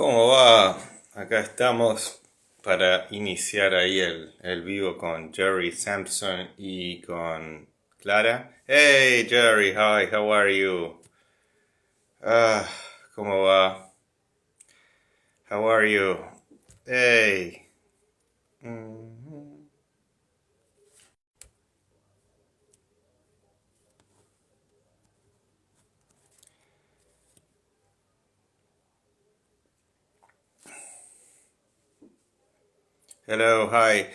¿Cómo va? Acá estamos para iniciar ahí el vivo con Jerry, Sampson y con Clara. Hey Jerry, hi, how are you? Ah, ¿cómo va? How are you? Hey. Mhm. Hello, hi.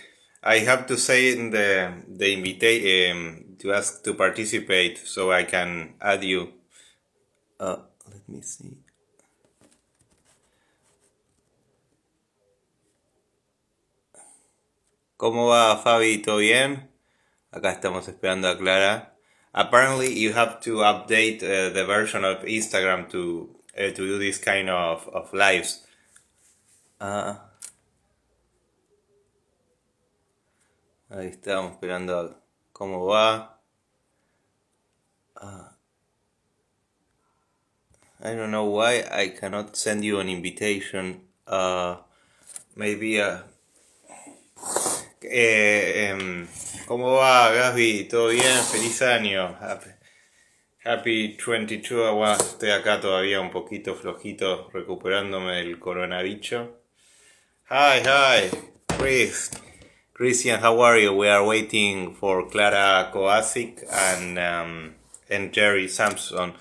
I have to say in the invitation to ask to participate so I can add you. Let me see. ¿Cómo va, Fabi? ¿Todo bien? Acá estamos esperando a Clara. Apparently, you have to update the version of Instagram to do this kind of lives. Ah, ahí estamos esperando cómo va. I don't know why I cannot send you an invitation. Maybe. ¿Cómo va, Gasby? ¿Todo bien? Feliz año. Happy 22. Bueno, estoy acá todavía un poquito flojito recuperándome del coronavirus. Hi, hi, Chris. Christian, how are you? We are waiting for Clara Kovacic and Jerry Sampson.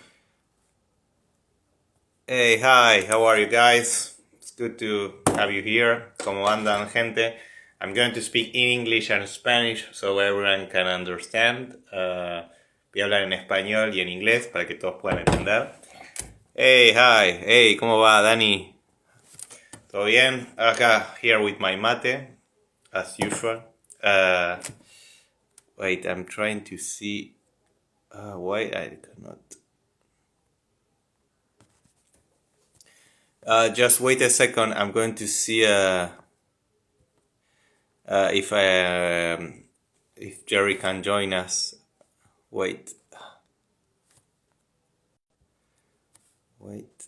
Hey, hi, how are you guys? It's good to have you here. ¿Cómo andan, gente? I'm going to speak in English and Spanish so everyone can understand. Voy a hablar en español y en inglés para que todos puedan entender. Hey, hi, hey, ¿cómo va, Dani? ¿Todo bien? Acá, here with my mate, as usual. Uh, Wait, I'm trying to see why I cannot. Just wait a second. I'm going to see if if Jerry can join us. Wait, wait.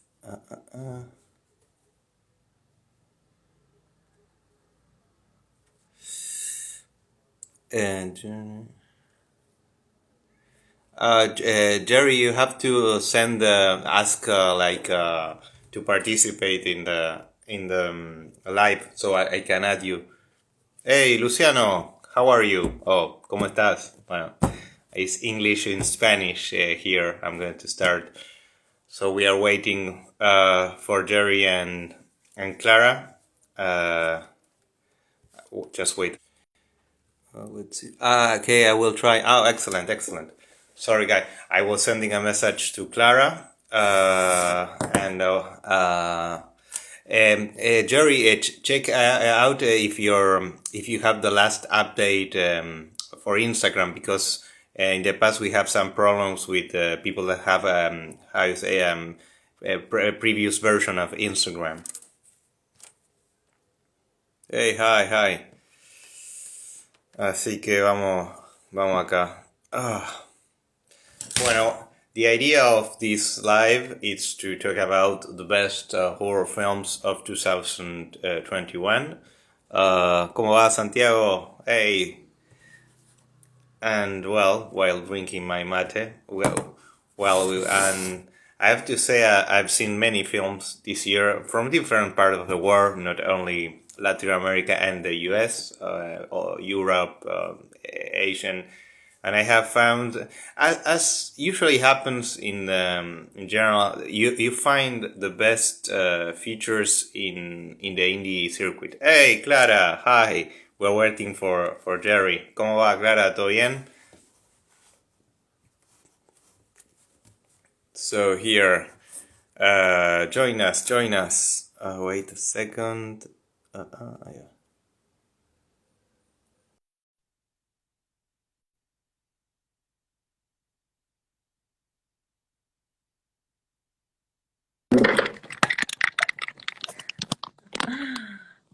And Jerry, you have to send ask to participate in the live, so I can add you. Hey, Luciano, how are you? Oh, ¿cómo estás? Bueno, it's English and Spanish here. I'm going to start. So we are waiting for Jerry and Clara. Uh, just wait. Let's see. Okay, I will try. Oh, excellent, excellent. Sorry, guy. I was sending a message to Clara. Jerry, check out if you have the last update for Instagram, because in the past we have some problems with people that have how you say a previous version of Instagram. Hey, hi, hi. Así que vamos acá. Bueno, the idea of this live is to talk about the best horror films of 2021. ¿Cómo va, Santiago? Hey. And well, while drinking my mate, and I have to say I've seen many films this year from different parts of the world, not only Latin America and the US, or Europe, Asian, and I have found, as usually happens in general, you find the best features in the indie circuit. Hey, Clara, hi. We're waiting for Jerry. ¿Cómo va, Clara? ¿Todo bien? So here, join us, join us. Wait a second. Yeah.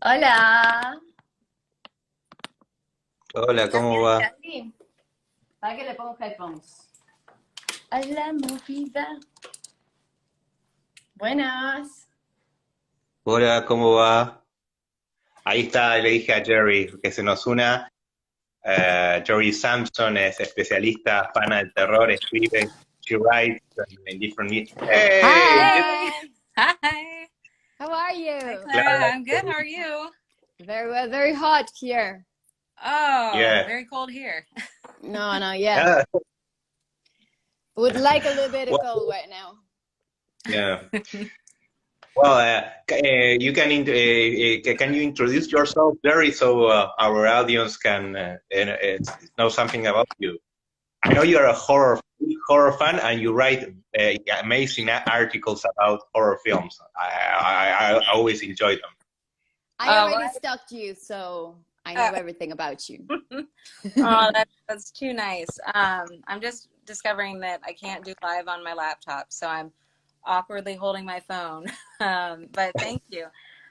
Hola. Hola, ¿Estás ¿cómo bien, va? Gasly? ¿Para qué le pongo headphones? A la movida. Buenas. Hola, ¿cómo va? Ahí está, le dije a Jerry que se nos una. Jerry Sampson es especialista, fan del terror, escribe, she writes in different... Hey, Hi, Hi. how are Hi, you? Clara. I'm good. How are you? Very well, very hot here. Oh, yeah. very cold here. No, yeah. Ah, Would like a little bit of well, cold right now. yeah. Well, you can you introduce yourself, Jerry, so our audience can know something about you? I know you're a horror fan, and you write amazing articles about horror films. I always enjoy them. I Oh, already stalked you, so I know uh, everything about you. oh, that's too nice. I'm just discovering that I can't do live on my laptop, so I'm awkwardly holding my phone. But thank you.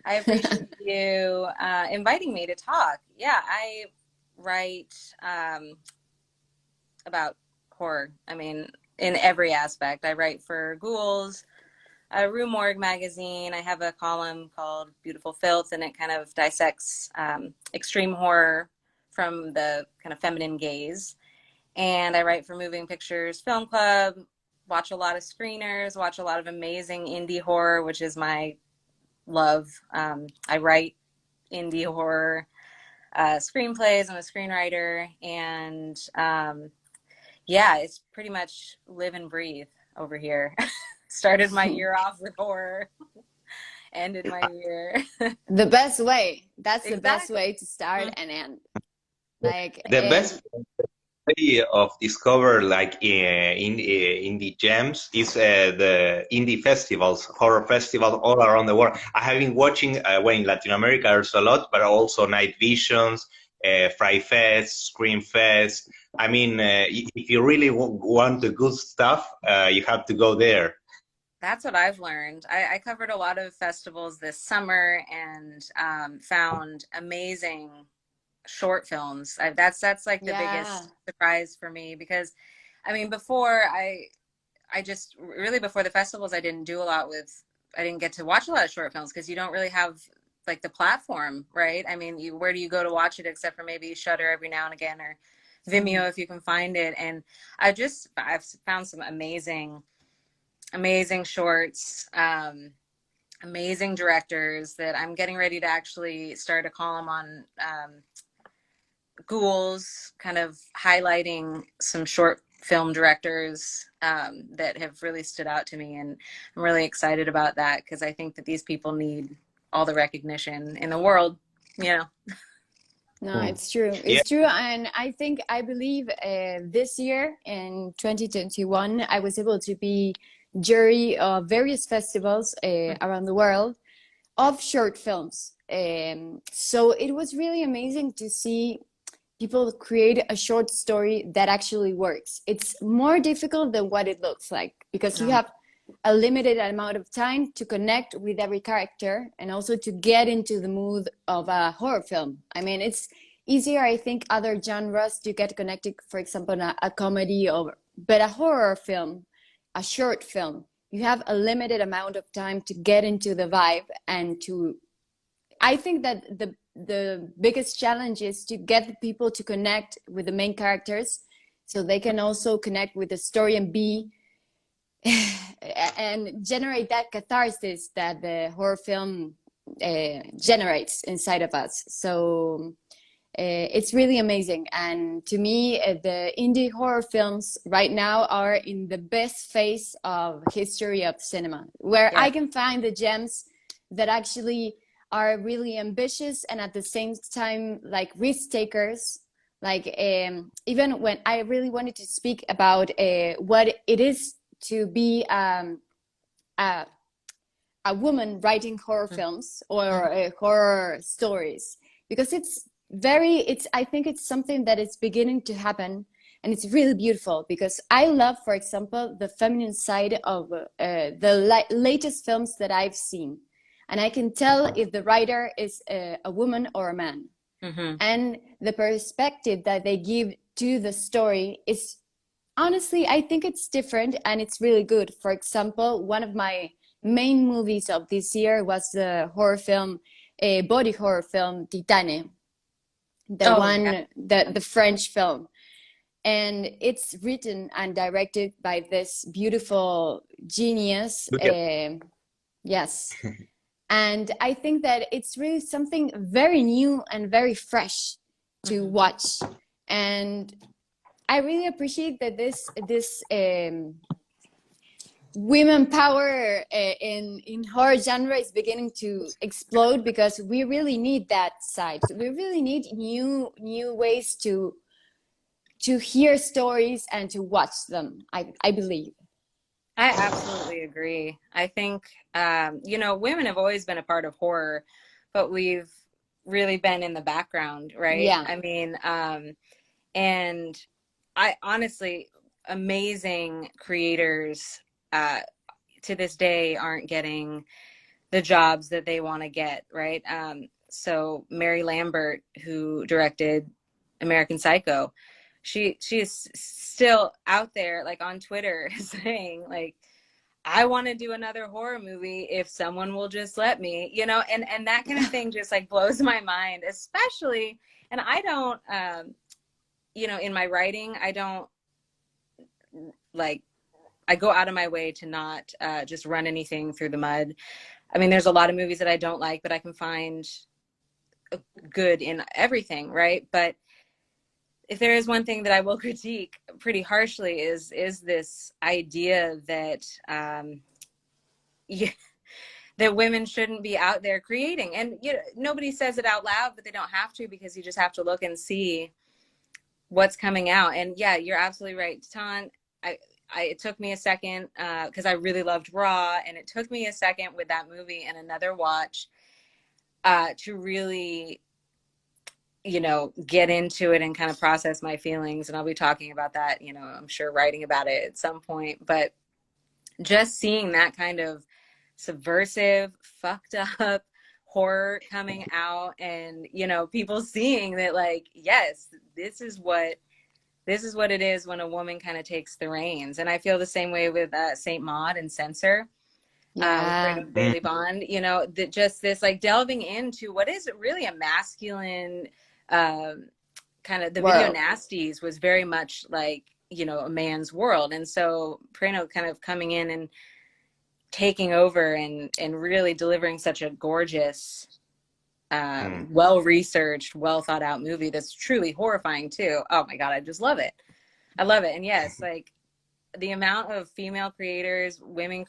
I appreciate you inviting me to talk. Yeah, I write about horror. I mean, in every aspect. I write for Ghouls, Rue Morgue magazine. I have a column called Beautiful Filth, and it kind of dissects extreme horror from the kind of feminine gaze. And I write for Moving Pictures Film Club, watch a lot of screeners, watch a lot of amazing indie horror, which is my love. I write indie horror screenplays. I'm a screenwriter, and yeah, it's pretty much live and breathe over here. Started my year off with horror, ended my year. The best way. That's the best Exactly. way to start and end. Like, The best way of discover like indie gems is the indie festivals, horror festivals all around the world. I have been watching well, in Latin America there's a lot, but also Night Visions, Fright Fest, Scream Fest. I mean, if you really want the good stuff, you have to go there. That's what I've learned. I covered a lot of festivals this summer and found amazing short films. That's like the yeah. biggest surprise for me because, I mean, before I just really before the festivals I didn't do a lot with I didn't get to watch a lot of short films because you don't really have like the platform, right? I mean, where do you go to watch it except for maybe Shudder every now and again or Vimeo if you can find it. And I've found some amazing shorts, amazing directors that I'm getting ready to actually start a column on Ghouls, kind of highlighting some short film directors that have really stood out to me. And I'm really excited about that because I think that these people need all the recognition in the world, you know. No, it's true. Yeah. It's true. And I believe this year in 2021, I was able to be jury of various festivals around the world of short films. So it was really amazing to see people create a short story that actually works. It's more difficult than what it looks like because you have a limited amount of time to connect with every character and also to get into the mood of a horror film. I mean, it's easier, I think, other genres to get connected, for example, a comedy but a horror film, a short film, you have a limited amount of time to get into the vibe and to I think that the biggest challenge is to get the people to connect with the main characters so they can also connect with the story and be and generate that catharsis that the horror film generates inside of us. So it's really amazing. And to me, the indie horror films right now are in the best phase of history of cinema, where Yeah. I can find the gems that actually are really ambitious and at the same time like risk takers. Like even when I really wanted to speak about what it is to be a woman writing horror films or horror stories, because it's I think it's something that is beginning to happen, and it's really beautiful because I love, for example, the feminine side of the latest films that I've seen, and I can tell if the writer is a woman or a man. And the perspective that they give to the story is honestly, I think it's different and it's really good. For example, one of my main movies of this year was the horror film, a body horror film, Titane, the Oh, yeah. one, the French film. And it's written and directed by this beautiful genius. Look Yes. And I think that it's really something very new and very fresh to Mhm. watch. And I really appreciate that this women power in horror genre is beginning to explode, because we really need that side. We really need new ways to hear stories and to watch them. I believe. I absolutely agree. I think, you know, women have always been a part of horror, but we've really been in the background, right? Yeah. I mean, and I honestly, amazing creators uh, to this day aren't getting the jobs that they want to get, right? So Mary Lambert, who directed American Psycho, she is still out there, like on Twitter, saying like, I want to do another horror movie if someone will just let me, you know, and that kind of thing just like blows my mind, especially. And I don't, you know, in my writing, I don't like, I go out of my way to not just run anything through the mud. I mean, there's a lot of movies that I don't like, but I can find good in everything, right? But if there is one thing that I will critique pretty harshly is this idea that yeah, that women shouldn't be out there creating. And you know, nobody says it out loud, but they don't have to, because you just have to look and see what's coming out. And yeah, you're absolutely right, Tan. It took me a second because I really loved Raw, and it took me a second with that movie and another watch to really, you know, get into it and kind of process my feelings. And I'll be talking about that, you know, I'm sure writing about it at some point. But just seeing that kind of subversive, fucked up horror coming out, and you know, people seeing that like, yes, this is what it is when a woman kind of takes the reins. And I feel the same way with Saint Maud and Censor, with Yeah. Brandon Bailey Bond, you know, that just this like delving into what is really a masculine kind of, the video World. nasties was very much like, you know, a man's world. And so Prano kind of coming in and taking over and really delivering such a gorgeous, well researched, well thought out movie that's truly horrifying too. Oh my god, I just love it. I love it. And yes, like the amount of female creators, women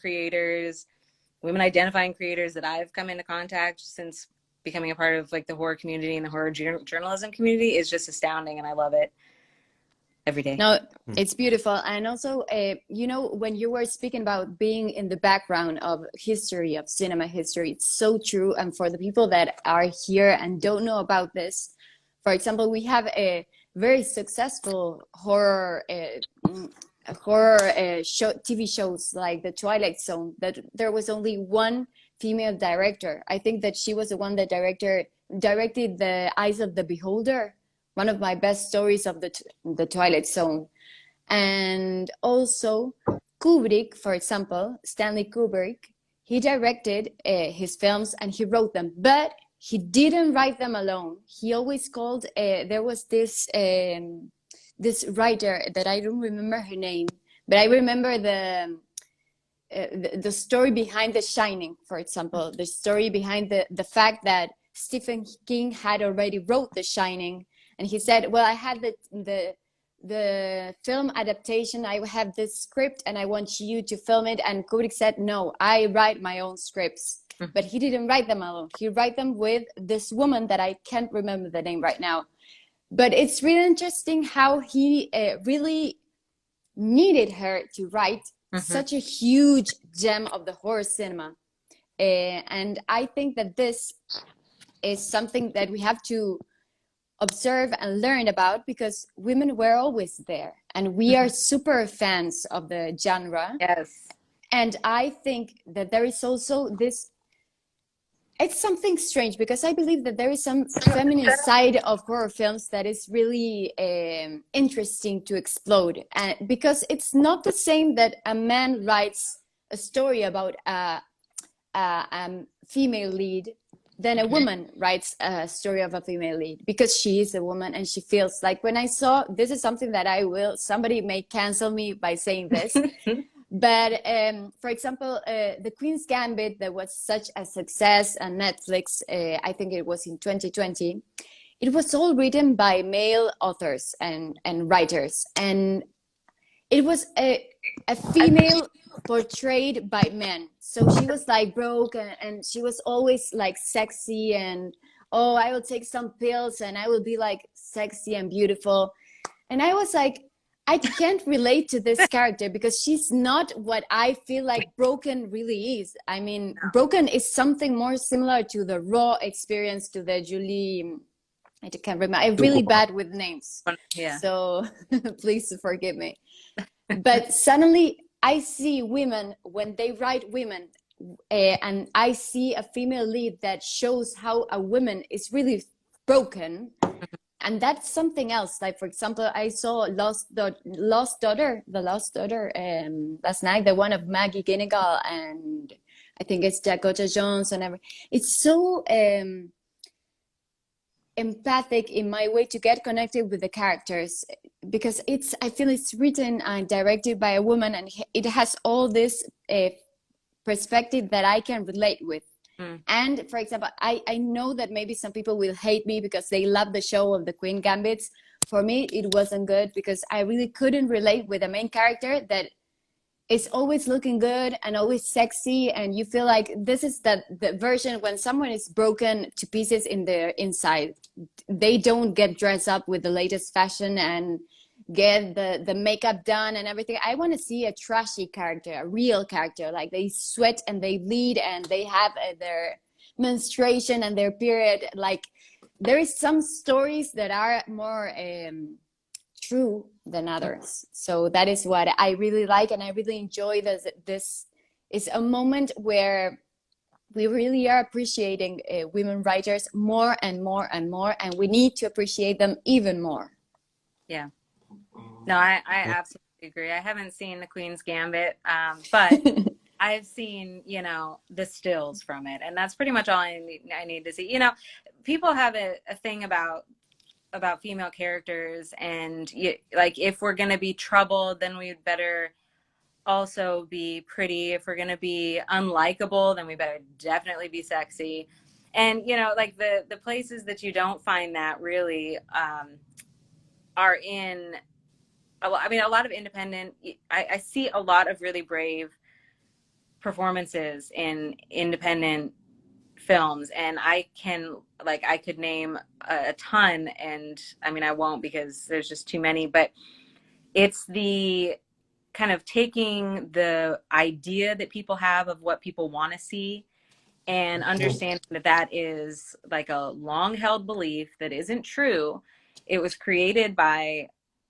identifying creators that I've come into contact since becoming a part of like the horror community and the horror journalism community is just astounding, and I love it every day. No, it's beautiful. And also, you know, when you were speaking about being in the background of history, of cinema history, it's so true. And for the people that are here and don't know about this, for example, we have a very successful TV shows like The Twilight Zone, that there was only one female director. I think that she was the one that directed The Eyes of the Beholder, one of my best stories of the Twilight Zone. And also Kubrick, for example, Stanley Kubrick, he directed his films and he wrote them, but he didn't write them alone. He always called, there was this writer that I don't remember her name, but I remember the story behind The Shining, for example, the story behind the fact that Stephen King had already wrote The Shining. And he said, well, I had the film adaptation, I have this script and I want you to film it. And Kubrick said, no, I write my own scripts. But he didn't write them alone. He write them with this woman that I can't remember the name right now. But it's really interesting how he really needed her to write such a huge gem of the horror cinema. And I think that this is something that we have to observe and learn about, because women were always there and we are super fans of the genre. Yes. And I think that there is also this, it's something strange, because I believe that there is some feminine side of horror films that is really interesting to explode. And because it's not the same that a man writes a story about a female lead than a woman writes a story of a female lead, because she is a woman and she feels like, when I saw, this is something that somebody may cancel me by saying this, but for example, the Queen's Gambit, that was such a success on Netflix, I think it was in 2020, it was all written by male authors and writers, and it was a female portrayed by men. So she was like broke, and she was always like sexy, and oh, I will take some pills and I will be like sexy and beautiful. And I was like, I can't relate to this character, because she's not what I feel like broken really is. I mean, broken is something more similar to the raw experience, to the Julie, I can't remember, I'm really bad with names. Yeah. So please forgive me. But suddenly I see women, when they write women, and I see a female lead that shows how a woman is really broken. And that's something else. Like, for example, I saw Lost Daughter last night, the one of Maggie Gyllenhaal, and I think it's Dakota Johnson. It's so empathic in my way to get connected with the characters, because I feel it's written and directed by a woman, and it has all this perspective that I can relate with. And for example, I know that maybe some people will hate me because they love the show of the Queen Gambits. For me, it wasn't good, because I really couldn't relate with the main character that is always looking good and always sexy, and you feel like this is the version when someone is broken to pieces in their inside. They don't get dressed up with the latest fashion and get the makeup done and everything. I want to see a trashy character, a real character, like they sweat and they bleed and they have their menstruation and their period. Like, there is some stories that are more true than others. So that is what I really like, and I really enjoy this is a moment where we really are appreciating women writers more and more and more, and we need to appreciate them even more. Yeah. No, I absolutely agree. I haven't seen the Queen's Gambit, but I've seen, the stills from it, and that's pretty much all I need to see. People have a thing about female characters, and like, if we're gonna be troubled, then we'd better also be pretty. If we're gonna be unlikable, then we better definitely be sexy. And like the places that you don't find that really are in. A lot of independent. I see a lot of really brave performances in independent films, and I could name a ton, and I won't, because there's just too many, but it's the kind of taking the idea that people have of what people want to see and understanding that is like a long held belief that isn't true. It was created by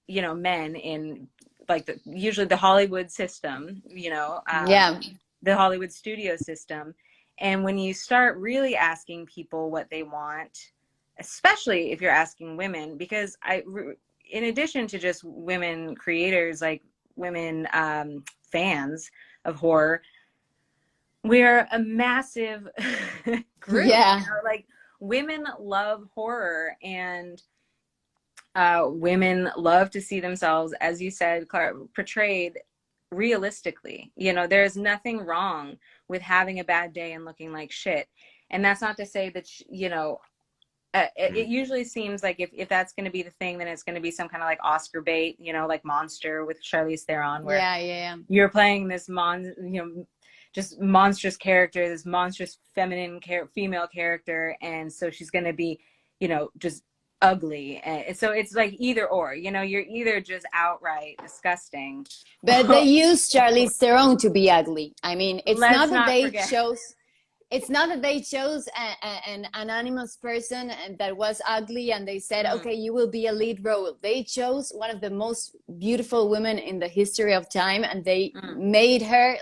men in like usually the Hollywood system, the Hollywood studio system. And when you start really asking people what they want, especially if you're asking women, because in addition to just women creators, like women fans of horror, we're a massive group. Yeah. Like, women love horror, and women love to see themselves, as you said, Clara, portrayed realistically. There's nothing wrong with having a bad day and looking like shit. And that's not to say that, it usually seems like if that's going to be the thing, then it's going to be some kind of like Oscar bait, like Monster with Charlize Theron, where you're playing this just monstrous character, this monstrous feminine female character, and so she's going to be, just ugly. And so it's like either or, you're either just outright disgusting. But they use Charlize Theron to be ugly. It's not that they chose an anonymous person that was ugly and they said, okay, you will be a lead role. They chose one of the most beautiful women in the history of time, and they made her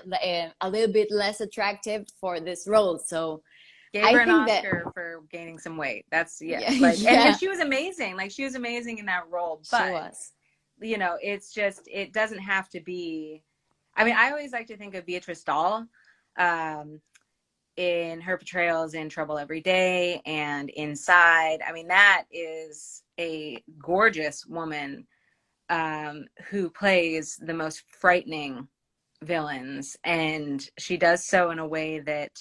a little bit less attractive for this role. So gave her an Oscar for gaining some weight. That's and she was amazing. Like, she was amazing in that role. But she was. It's just, it doesn't have to be. I always like to think of Beatrice Dahl. in her portrayals in Trouble Every Day and Inside. I mean, that is a gorgeous woman who plays the most frightening villains, and she does so in a way that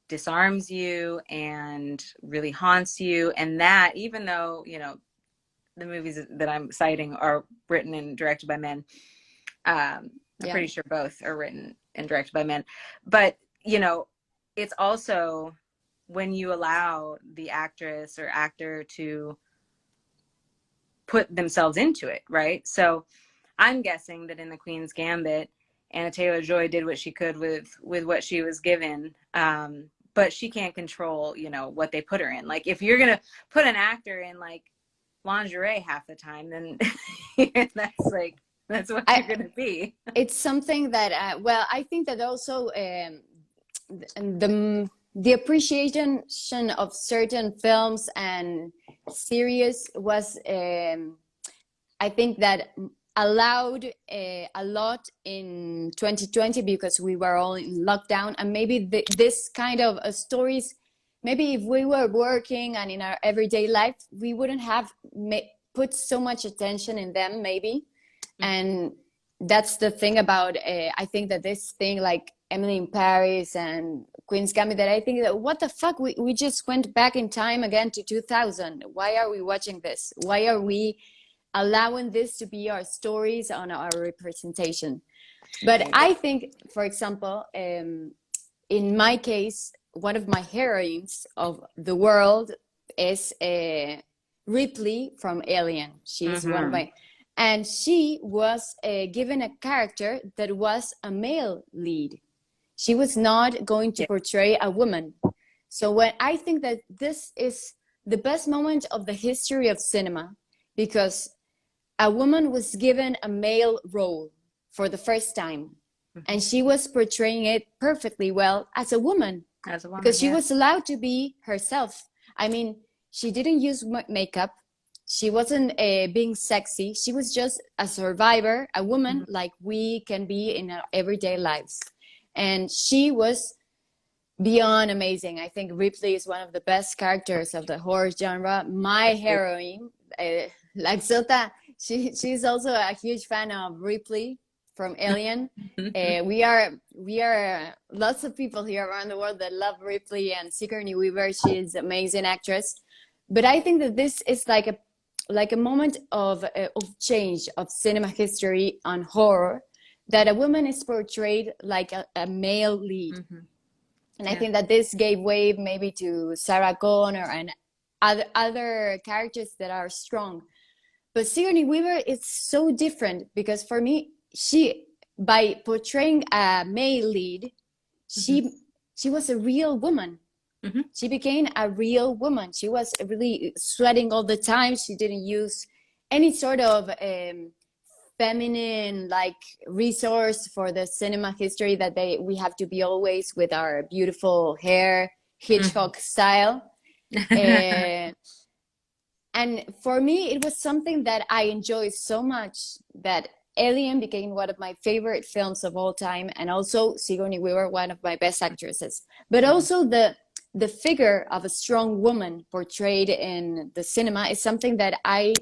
disarms you and really haunts you. And that, even though, you know, the movies that I'm citing are written and directed by men, I'm pretty sure both are written and directed by men, but you know, it's also when you allow the actress or actor to put themselves into it, right? So I'm guessing that in The Queen's Gambit, Anna Taylor-Joy did what she could with what she was given, but she can't control, you know, what they put her in. Like, if you're gonna put an actor in like lingerie half the time, then that's what you're gonna be. It's something that well, I think that also the appreciation of certain films and series was I think that allowed a lot in 2020 because we were all in lockdown, and maybe this kind of stories, maybe if we were working and in our everyday life, we wouldn't have put so much attention in them, maybe. And that's the thing about I think that this thing like Emily in Paris and Queen's Gambit, that I think that what the fuck, we just went back in time again to 2000. Why are we watching this? Why are we allowing this to be our stories on our representation? But I think, for example, in my case, one of my heroines of the world is Ripley from Alien. She's one of my, and she was given a character that was a male lead. She was not going to portray a woman. So when I think that this is the best moment of the history of cinema, because a woman was given a male role for the first time, and she was portraying it perfectly well as a woman, because she was allowed to be herself. I mean, she didn't use makeup. She wasn't being sexy. She was just a survivor, a woman like we can be in our everyday lives. And she was beyond amazing. I think Ripley is one of the best characters of the horror genre. My heroine, like Sota, she's also a huge fan of Ripley from Alien. We are lots of people here around the world that love Ripley, and Sigourney Weaver. She is an amazing actress. But I think that this is like a moment of change of cinema history on horror, that a woman is portrayed like a male lead. And I think that this gave way maybe to Sarah Connor and other characters that are strong. But Sigourney Weaver is so different, because for me, she, by portraying a male lead, she was a real woman. She became a real woman. She was really sweating all the time. She didn't use any sort of feminine like resource for the cinema history that we have to be always with our beautiful hair, Hitchcock style. And for me, it was something that I enjoyed so much that Alien became one of my favorite films of all time, and also Sigourney Weaver, one of my best actresses. But also the figure of a strong woman portrayed in the cinema is something that I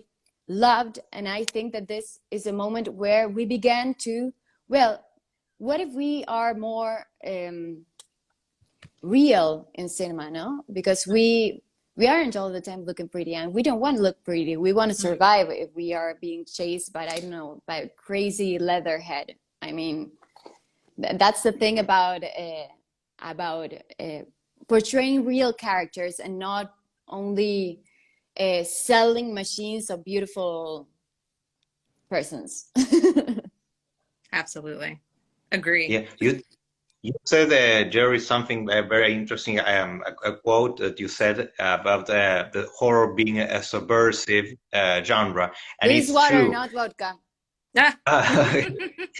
loved. And I think that this is a moment where we began to, well, what if we are more real in cinema, no? Because we aren't all the time looking pretty, and we don't want to look pretty. We want to survive if we are being chased by, I don't know, by a crazy leatherhead. I mean, that's the thing about portraying real characters and not only selling machines of beautiful persons. Absolutely. Agree. Yeah, you said, Jerry, something very interesting, a quote that you said about the horror being a subversive genre. And Please, it's water, true. not vodka.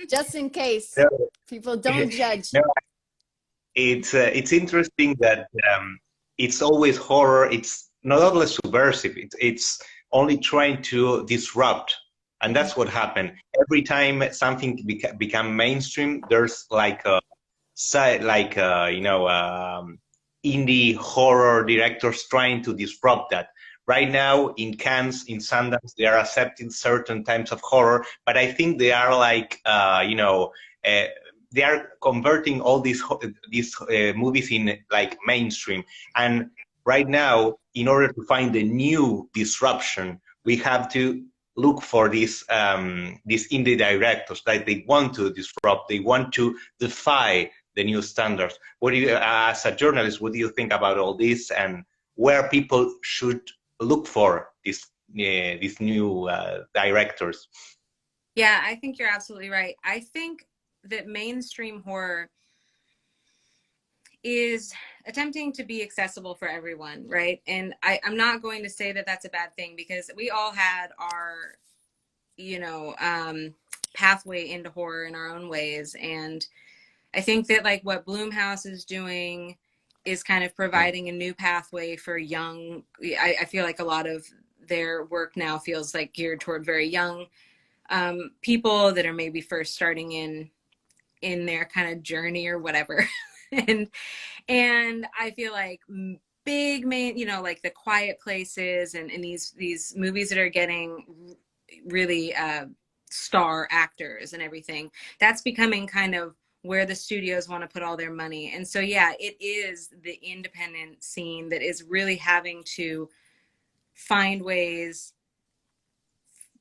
Just Just in case. no, People don't judge. no, it's interesting that it's always horror. It's not only subversive. It's only trying to disrupt, and that's what happened. Every time something become mainstream, there's like a indie horror directors trying to disrupt that. Right now in Cannes, in Sundance, they are accepting certain types of horror, but I think they are like, uh, they are converting all these movies in like mainstream. And right now, in order to find the new disruption, we have to look for these indie directors that they want to disrupt, they want to defy the new standards. What do you, as a journalist, what do you think about all this, and where people should look for these new directors? Yeah, I think you're absolutely right. I think that mainstream horror is attempting to be accessible for everyone, right? And I'm not going to say that that's a bad thing, because we all had our, you know, pathway into horror in our own ways. And I think that like what Blumhouse is doing is kind of providing a new pathway for young. I feel like a lot of their work now feels like geared toward very young people that are maybe first starting in their kind of journey or whatever. and I feel like big main, you know, like The Quiet Places and these movies that are getting really star actors and everything, that's becoming kind of where the studios want to put all their money. And so yeah, it is the independent scene that is really having to find ways,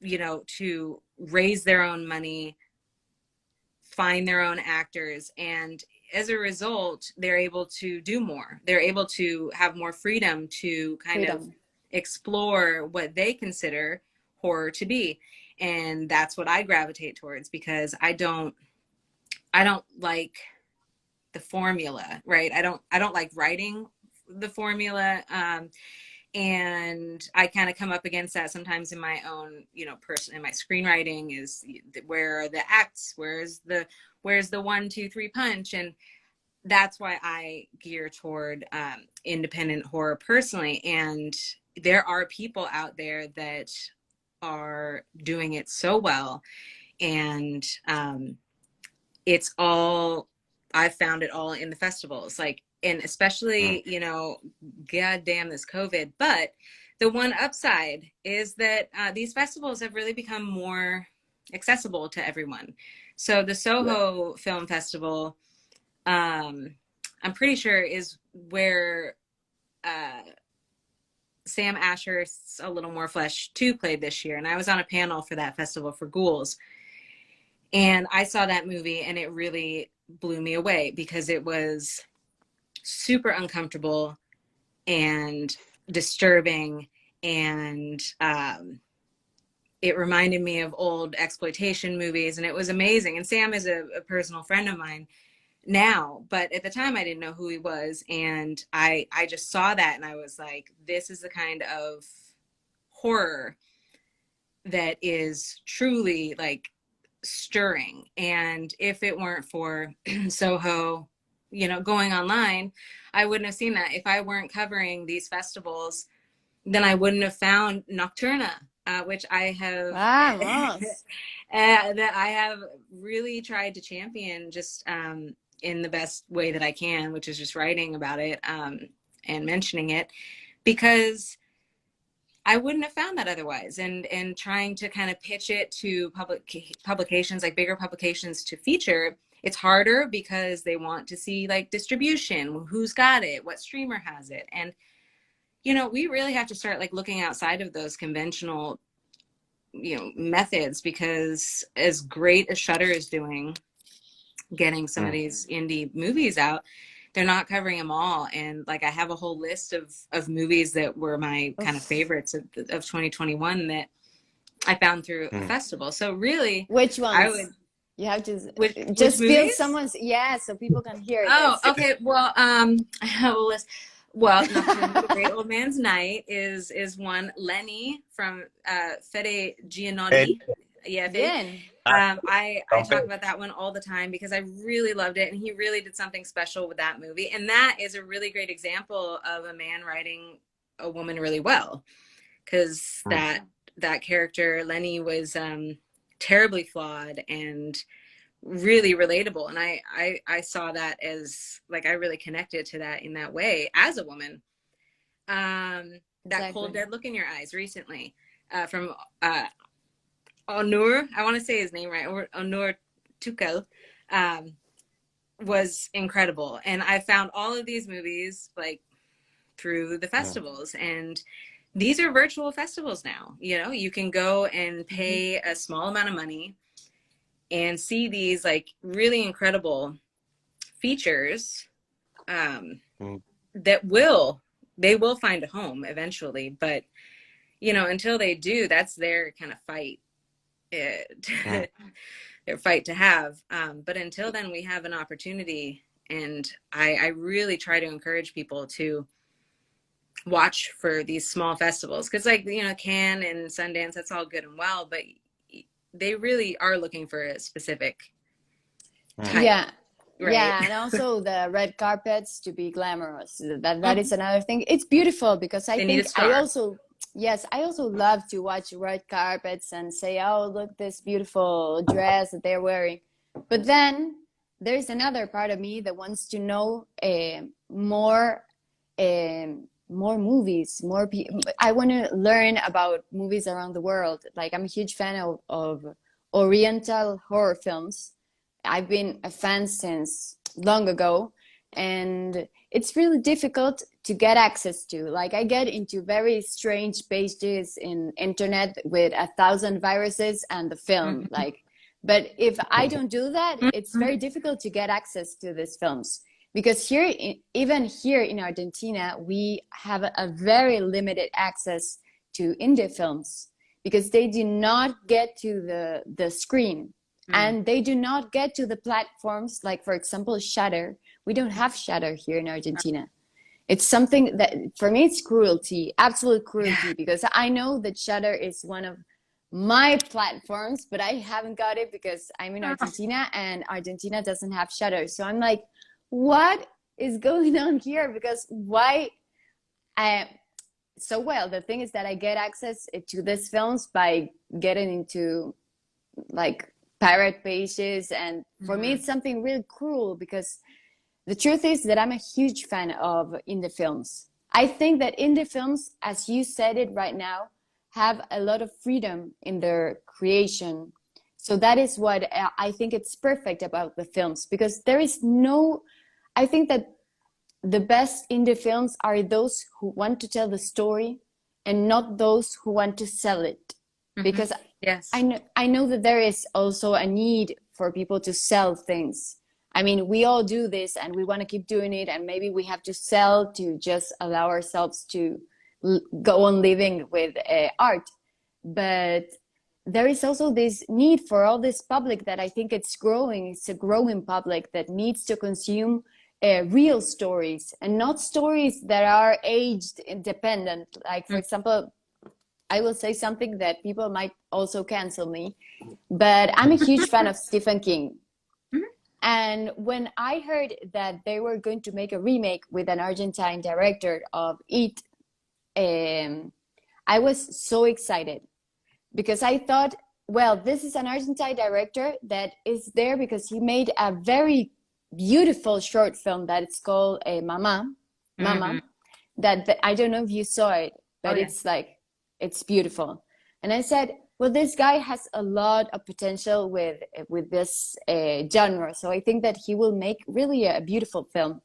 you know, to raise their own money, find their own actors, and as a result they're able to do more, they're able to have more freedom to kind of explore what they consider horror to be. And that's what I gravitate towards, because I don't like the formula, right? I don't like writing the formula, and I kind of come up against that sometimes in my own, you know, person in my screenwriting, is where are the acts, where's the 1, 2, 3 punch. And that's why I gear toward independent horror personally. And there are people out there that are doing it so well. And it's all, I've found it all in the festivals, like, and especially, you know, god damn this COVID. But the one upside is that these festivals have really become more accessible to everyone. So the Soho Film Festival, I'm pretty sure is where Sam Asher's A Little More Flesh 2 played this year. And I was on a panel for that festival for Ghouls. And I saw that movie and it really blew me away, because it was super uncomfortable and disturbing. And it reminded me of old exploitation movies, and it was amazing. And Sam is a personal friend of mine now, but at the time I didn't know who he was. And I just saw that and I was like, this is the kind of horror that is truly like stirring. And if it weren't for Soho, you know, going online, I wouldn't have seen that. If I weren't covering these festivals, then I wouldn't have found Nocturna, which I have that I have really tried to champion, just in the best way that I can, which is just writing about it and mentioning it, because I wouldn't have found that otherwise. And trying to kind of pitch it to publications, like bigger publications, to feature, it's harder because they want to see like distribution, who's got it, what streamer has it. And, you know, we really have to start like looking outside of those conventional, you know, methods, because as great as Shudder is doing, getting some of these indie movies out, they're not covering them all. And like, I have a whole list of movies that were my kind of favorites of 2021 that I found through a festival. So really, which ones? I would, you have to which just spill movies? someone's, yeah, so people can hear Oh, this. okay. Well, I have a list. Well, The Great Old Man's Night is one. Lenny from Fede Gianotti. Yeah, Fede. I talk about that one all the time because I really loved it, and he really did something special with that movie. And that is a really great example of a man writing a woman really well, because that character Lenny was terribly flawed and really relatable. And I saw that as like, I really connected to that in that way as a woman. That cold, Exactly. dead look in your eyes recently, from Onur, I want to say his name right, or Onur Tukel, um, was incredible. And I found all of these movies like through the Mm. festivals, and these are virtual festivals now. You know, you can go and Mhm. pay a small amount of money and see these like really incredible features, um, Mm. that they will find a home eventually. But you know, until they do, that's their kind of fight, Mm. their fight to have. But until then, we have an opportunity, and I really try to encourage people to watch for these small festivals, because like, you know, Cannes and Sundance, that's all good and well, but they really are looking for a specific Mm. type, Yeah. right? Yeah, and also the red carpets to be glamorous. That is Mhm. another thing. It's beautiful because I They need a think I star. also, yes, I also love to watch red carpets and say, "Oh, look this beautiful dress that they're wearing." But then there's another part of me that wants to know more movies, I want to learn about movies around the world. Like I'm a huge fan of Oriental horror films. I've been a fan since long ago, and it's really difficult to get access to. Like I get into very strange pages in internet with 1,000 viruses and the film. Mhm. Like, but if I don't do that, it's Mhm. very difficult to get access to these films because even here in Argentina, we have a very limited access to indie films because they do not get to the screen Mm. and they do not get to the platforms like, for example, Shutter. We don't have Shutter here in Argentina. It's something that for me it's cruelty, absolute Yeah. cruelty, because I know that Shutter is one of my platforms, but I haven't got it because I'm in Argentina and Argentina doesn't have Shutter. So I'm like, what is going on here? Because why? I so well, the thing is that I get access to these films by getting into like pirate pages, and for me Mhm. it's something really cruel because the truth is that I'm a huge fan of indie films. I think that indie films, as you said it right now, have a lot of freedom in their creation. So that is what I think it's perfect about the films because there is no, I think that the best indie films are those who want to tell the story and not those who want to sell it. Mhm. Because Yes. I know that there is also a need for people to sell things. I mean, we all do this and we want to keep doing it, and maybe we have to sell to just allow ourselves to go on living with art. But there is also this need for all this public that I think it's growing. It's a growing public that needs to consume real stories and not stories that are aged independent. Like, for Mhm. example, I will say something that people might also cancel me, but I'm a huge fan of Stephen King. Mhm. And when I heard that they were going to make a remake with an Argentine director of It, I was so excited because I thought, well, this is an Argentine director that is there because he made a very beautiful short film that it's called Mhm. Mama. That I don't know if you saw it, Oh but yeah. it's like it's beautiful. And I said, well, this guy has a lot of potential with this genre, so I think that he will make really a beautiful film.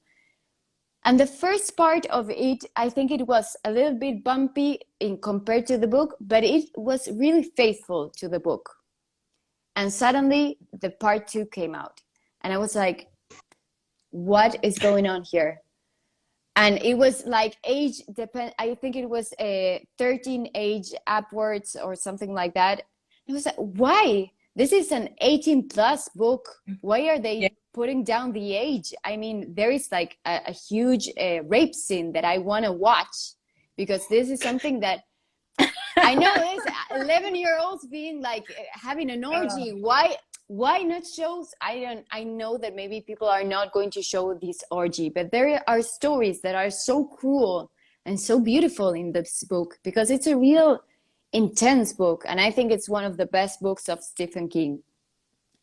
And the first part of it, I think it was a little bit bumpy in compared to the book, but it was really faithful to the book. And suddenly the part two came out. And I was like, what is going on here? And it was like age depend. I think it was a 13 age upwards or something like that. It was like, why? This is an 18 plus book. Why are Yeah. they putting down the age? I mean, there is like a huge rape scene that I want to watch because this is something that I know is 11-year-olds being like having an orgy. Why not shows? I know that maybe people are not going to show this orgy, but there are stories that are so cruel and so beautiful in this book because it's a real intense book, and I think it's one of the best books of Stephen King.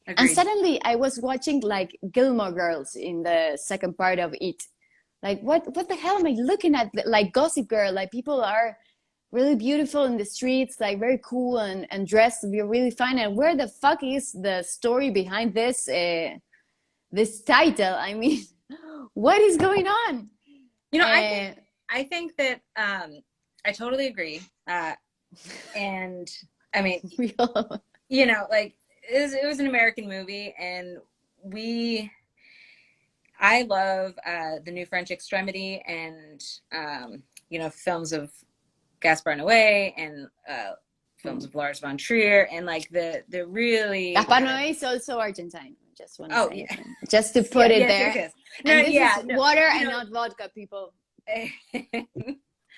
And Agreed. suddenly I was watching like Gilmore Girls in the second part of it. Like what the hell am I looking at? Like Gossip Girl, like people are really beautiful in the streets, like very cool and dressed to be really fine. And where the fuck is the story behind this title? I mean, what is going on? You know, I think that I totally agree. And I mean, you know, like it was an American movie, and I love the new French Extremity, and you know, films of Gaspar Noé, and films of Lars von Trier, and like the really Gaspar Noé is also Argentine. Just want to oh say yeah, it. Just to put it yes, there. yes, yes. No, And this yeah, is no, water you and know, not vodka, people.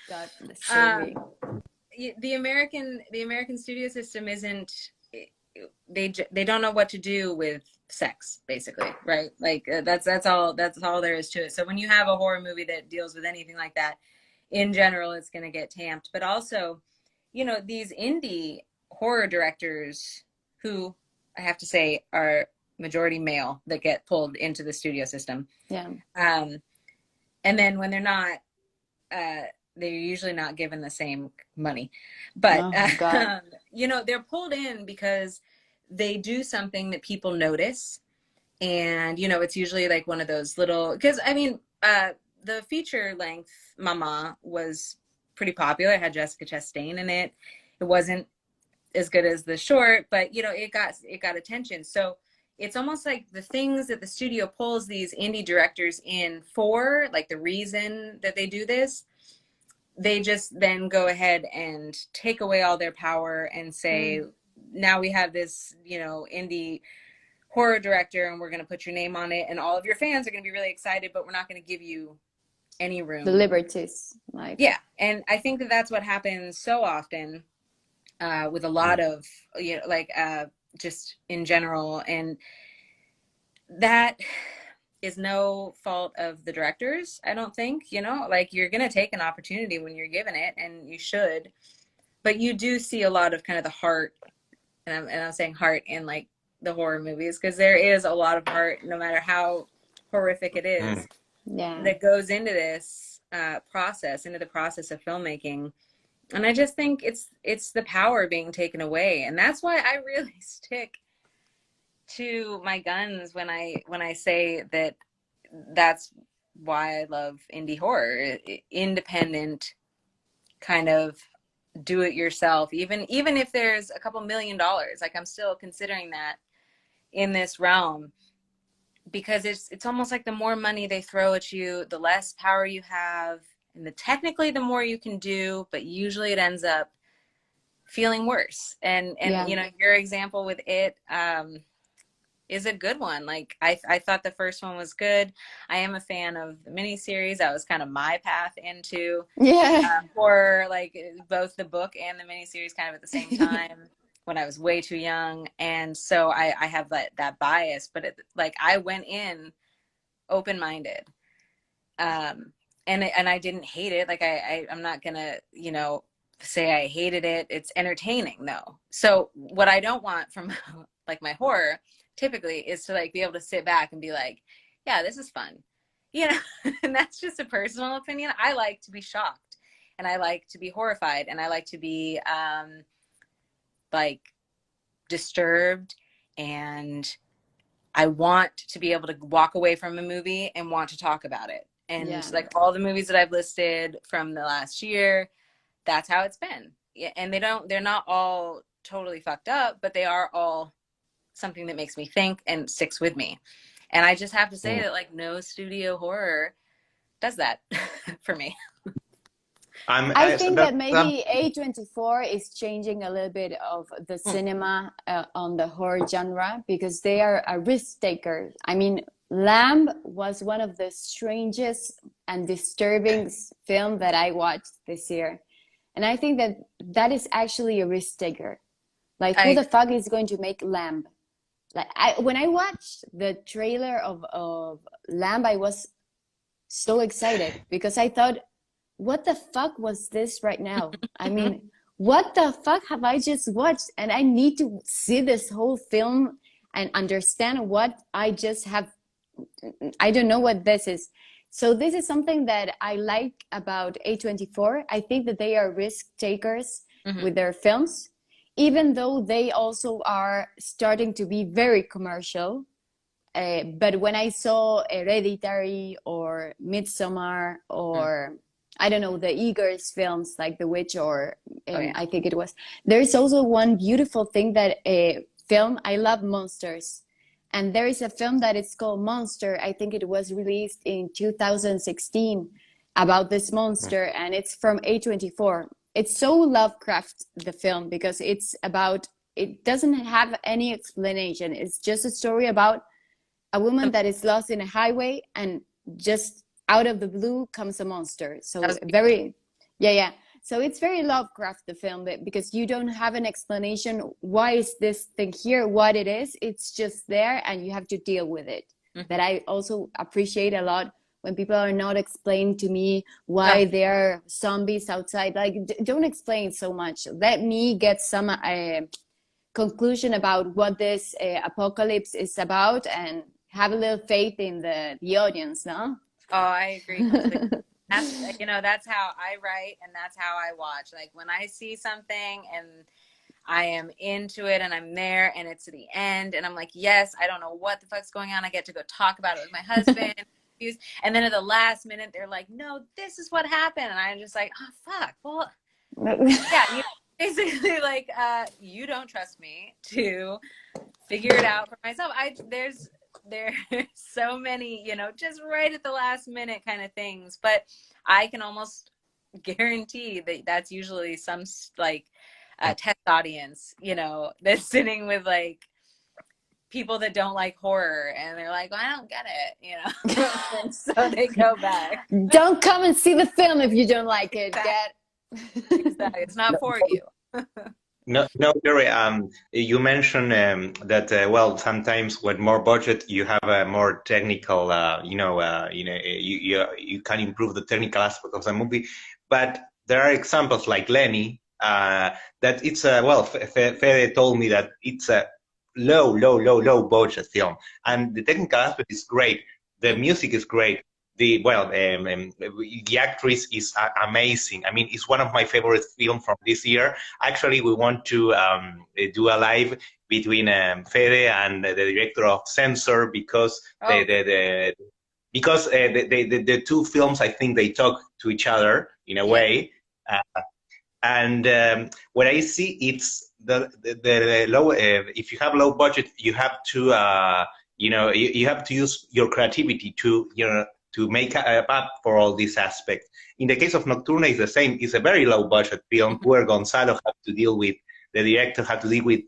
God um, save me. the American studio system isn't, they don't know what to do with sex, basically, right? Like that's all there is to it. So when you have a horror movie that deals with anything like that, in general, it's going to get tamped. But also, you know, these indie horror directors, who I have to say are majority male, that get pulled into the studio system. Yeah. And then when they're not, they're usually not given the same money. But, Oh, God. you know, they're pulled in because they do something that people notice. And, you know, it's usually like one of those little, because I mean, the feature length Mama was pretty popular. It had Jessica Chastain in it. It wasn't as good as the short, but you know, it got attention. So it's almost like the things that the studio pulls these indie directors in for, like the reason that they do this, they just then go ahead and take away all their power and say, now we have this, you know, indie horror director, and we're going to put your name on it, and all of your fans are going to be really excited, but we're not going to give you any room. The liberties, like. Yeah, and I think that that's what happens so often with a lot of, you know, like just in general, and that is no fault of the directors, I don't think. You know, like, you're going to take an opportunity when you're given it, and you should, but you do see a lot of kind of the heart, and I'm saying heart in like the horror movies, because there is a lot of heart, no matter how horrific it is, that goes into this process, into the process of filmmaking. And I just think it's the power being taken away, and that's why I really stick to my guns when I say that that's why I love indie horror, independent, kind of do it yourself, even if there's a couple $1 million, like I'm still considering that in this realm, because it's almost like the more money they throw at you, the less power you have, and technically the more you can do, but usually it ends up feeling worse. And you know, your example with it is a good one. Like I thought the first one was good. I am a fan of the miniseries. That was kind of my path into horror, like both the book and the miniseries kind of at the same time when I was way too young. And so I have that bias, but like I went in open-minded. And I didn't hate it. Like I'm not gonna, you know, say I hated it. It's entertaining though. So what I don't want from like my horror typically is to like be able to sit back and be like, yeah, this is fun, you know. And that's just a personal opinion. I like to be shocked, and I like to be horrified, and I like to be like disturbed, and I want to be able to walk away from a movie and want to talk about it. And like all the movies that I've listed from the last year, that's how it's been. And they're not all totally fucked up, but they are all something that makes me think and sticks with me. And I just have to say that like no studio horror does that for me. I think that maybe A24 is changing a little bit of the cinema on the horror genre, because they are a risk taker. I mean, Lamb was one of the strangest and disturbing film that I watched this year. And I think that is actually a risk taker. Like, who the fuck is going to make Lamb? Like, when I watched the trailer of Lamb, I was so excited, because I thought, what the fuck was this right now? I mean, what the fuck have I just watched? And I need to see this whole film and understand what I just have. I don't know what this is. So this is something that I like about A24. I think that they are risk takers with their films, even though they also are starting to be very commercial. But when I saw Hereditary or Midsommar or I don't know, the Eggers films like The Witch or I think it was, there's also one beautiful thing that film, I love monsters. And there is a film that is called Monster. I think it was released in 2016 about this monster, and it's from A24. It's so Lovecraft, the film, because it's about, it doesn't have any explanation. It's just a story about a woman that is lost in a highway, and just out of the blue comes a monster. So very, yeah. So it's very Lovecraft, the film, because you don't have an explanation. Why is this thing here? What it is? It's just there, and you have to deal with it. That I also appreciate a lot when people are not explaining to me why there are zombies outside. Like, don't explain so much. Let me get some conclusion about what this apocalypse is about, and have a little faith in the audience, no? Oh, I agree completely. That's, that's how I write, and that's how I watch. Like, when I see something and I am into it and I'm there and it's the end and I'm like, yes, I don't know what the fuck's going on. I get to go talk about it with my husband. And then at the last minute, they're like, no, this is what happened. And I'm just like, oh, fuck. Well, yeah, basically like, you don't trust me to figure it out for myself. There's so many, just right at the last minute kind of things, but I can almost guarantee that that's usually some like test audience, that's sitting with like people that don't like horror, and they're like, well, I don't get it, and so they go back. Don't come and see the film if you don't like it. Exactly. It's not for you. No, Jerry. You mentioned that sometimes with more budget, you have a more technical. You can improve the technical aspect of the movie, but there are examples like Lenny. That it's Fede told me that it's a low budget film, and the technical aspect is great. The music is great. The actress is amazing. I mean, it's one of my favorite films from this year. Actually, we want to do a live between Fede and the director of Censor, because the two films, I think they talk to each other in a way. And what I see, it's the low. If you have low budget, you have to you have to use your creativity to make up for all these aspects. In the case of Nocturna, it's the same. It's a very low budget film where Gonzalo had to deal with, the director had to deal with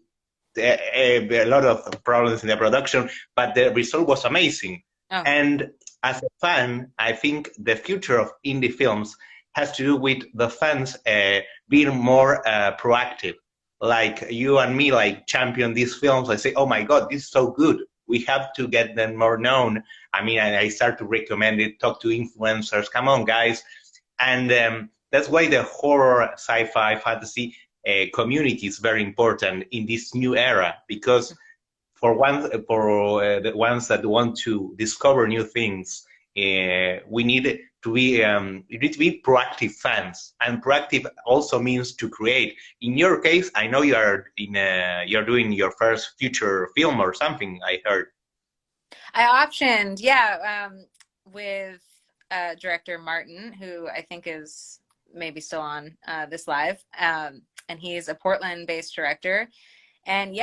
a lot of problems in the production, but the result was amazing. And as a fan, I think the future of indie films has to do with the fans being more proactive. Like you and me, like champion these films. I say, oh my God, this is so good. We have to get them more known. I mean, I start to recommend it, talk to influencers. Come on, guys. And that's why the horror, sci-fi, fantasy community is very important in this new era, because for the ones that want to discover new things, we need to be proactive fans, and proactive also means to create. In your case, I know you're doing your first feature film or something, I heard. I optioned, with director Martin, who I think is maybe still on this live, and he's a Portland-based director, and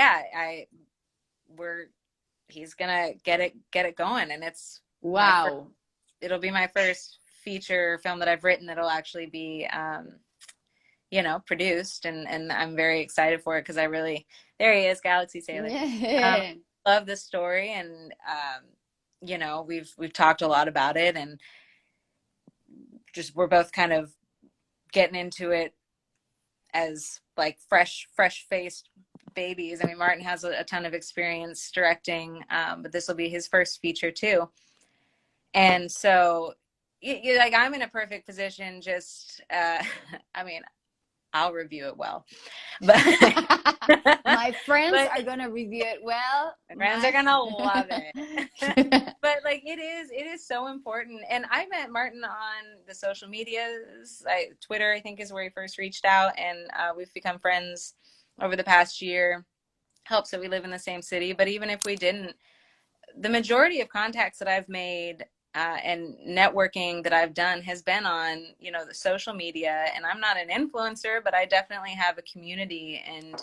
he's gonna get it going, and it's it'll be my first feature film that I've written that'll actually be produced, and I'm very excited for it, because there he is, Galaxy Sailing. Love this story, and we've talked a lot about it, and just we're both kind of getting into it as like fresh faced babies. I mean, Martin has a ton of experience directing, but this will be his first feature too. And so, I'm in a perfect position. Just, I mean, I'll review it well. But My friends but are gonna review it well. my friends are gonna love it. But like it is so important. And I met Martin on the social medias. Twitter, I think, is where he first reached out, and we've become friends over the past year. Helps that we live in the same city, but even if we didn't, the majority of contacts that I've made and networking that I've done has been on, the social media. And I'm not an influencer, but I definitely have a community. And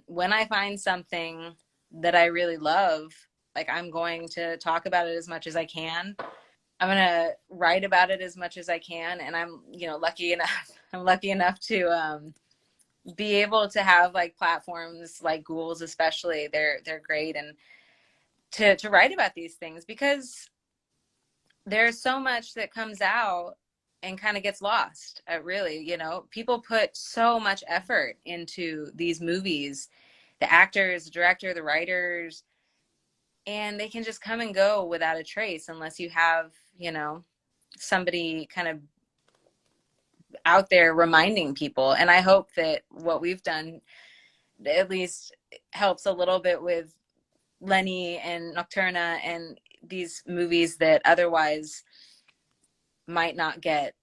when I find something that I really love, like I'm going to talk about it as much as I can. I'm going to write about it as much as I can. And I'm, lucky enough, I'm lucky enough to be able to have like platforms like Ghouls, especially. They're great. And to write about these things, because there's so much that comes out and kind of gets lost. Really, people put so much effort into these movies, the actors, the director, the writers, and they can just come and go without a trace unless you have, somebody kind of out there reminding people. And I hope that what we've done at least helps a little bit with Lenny and Nocturna and these movies that otherwise might not get,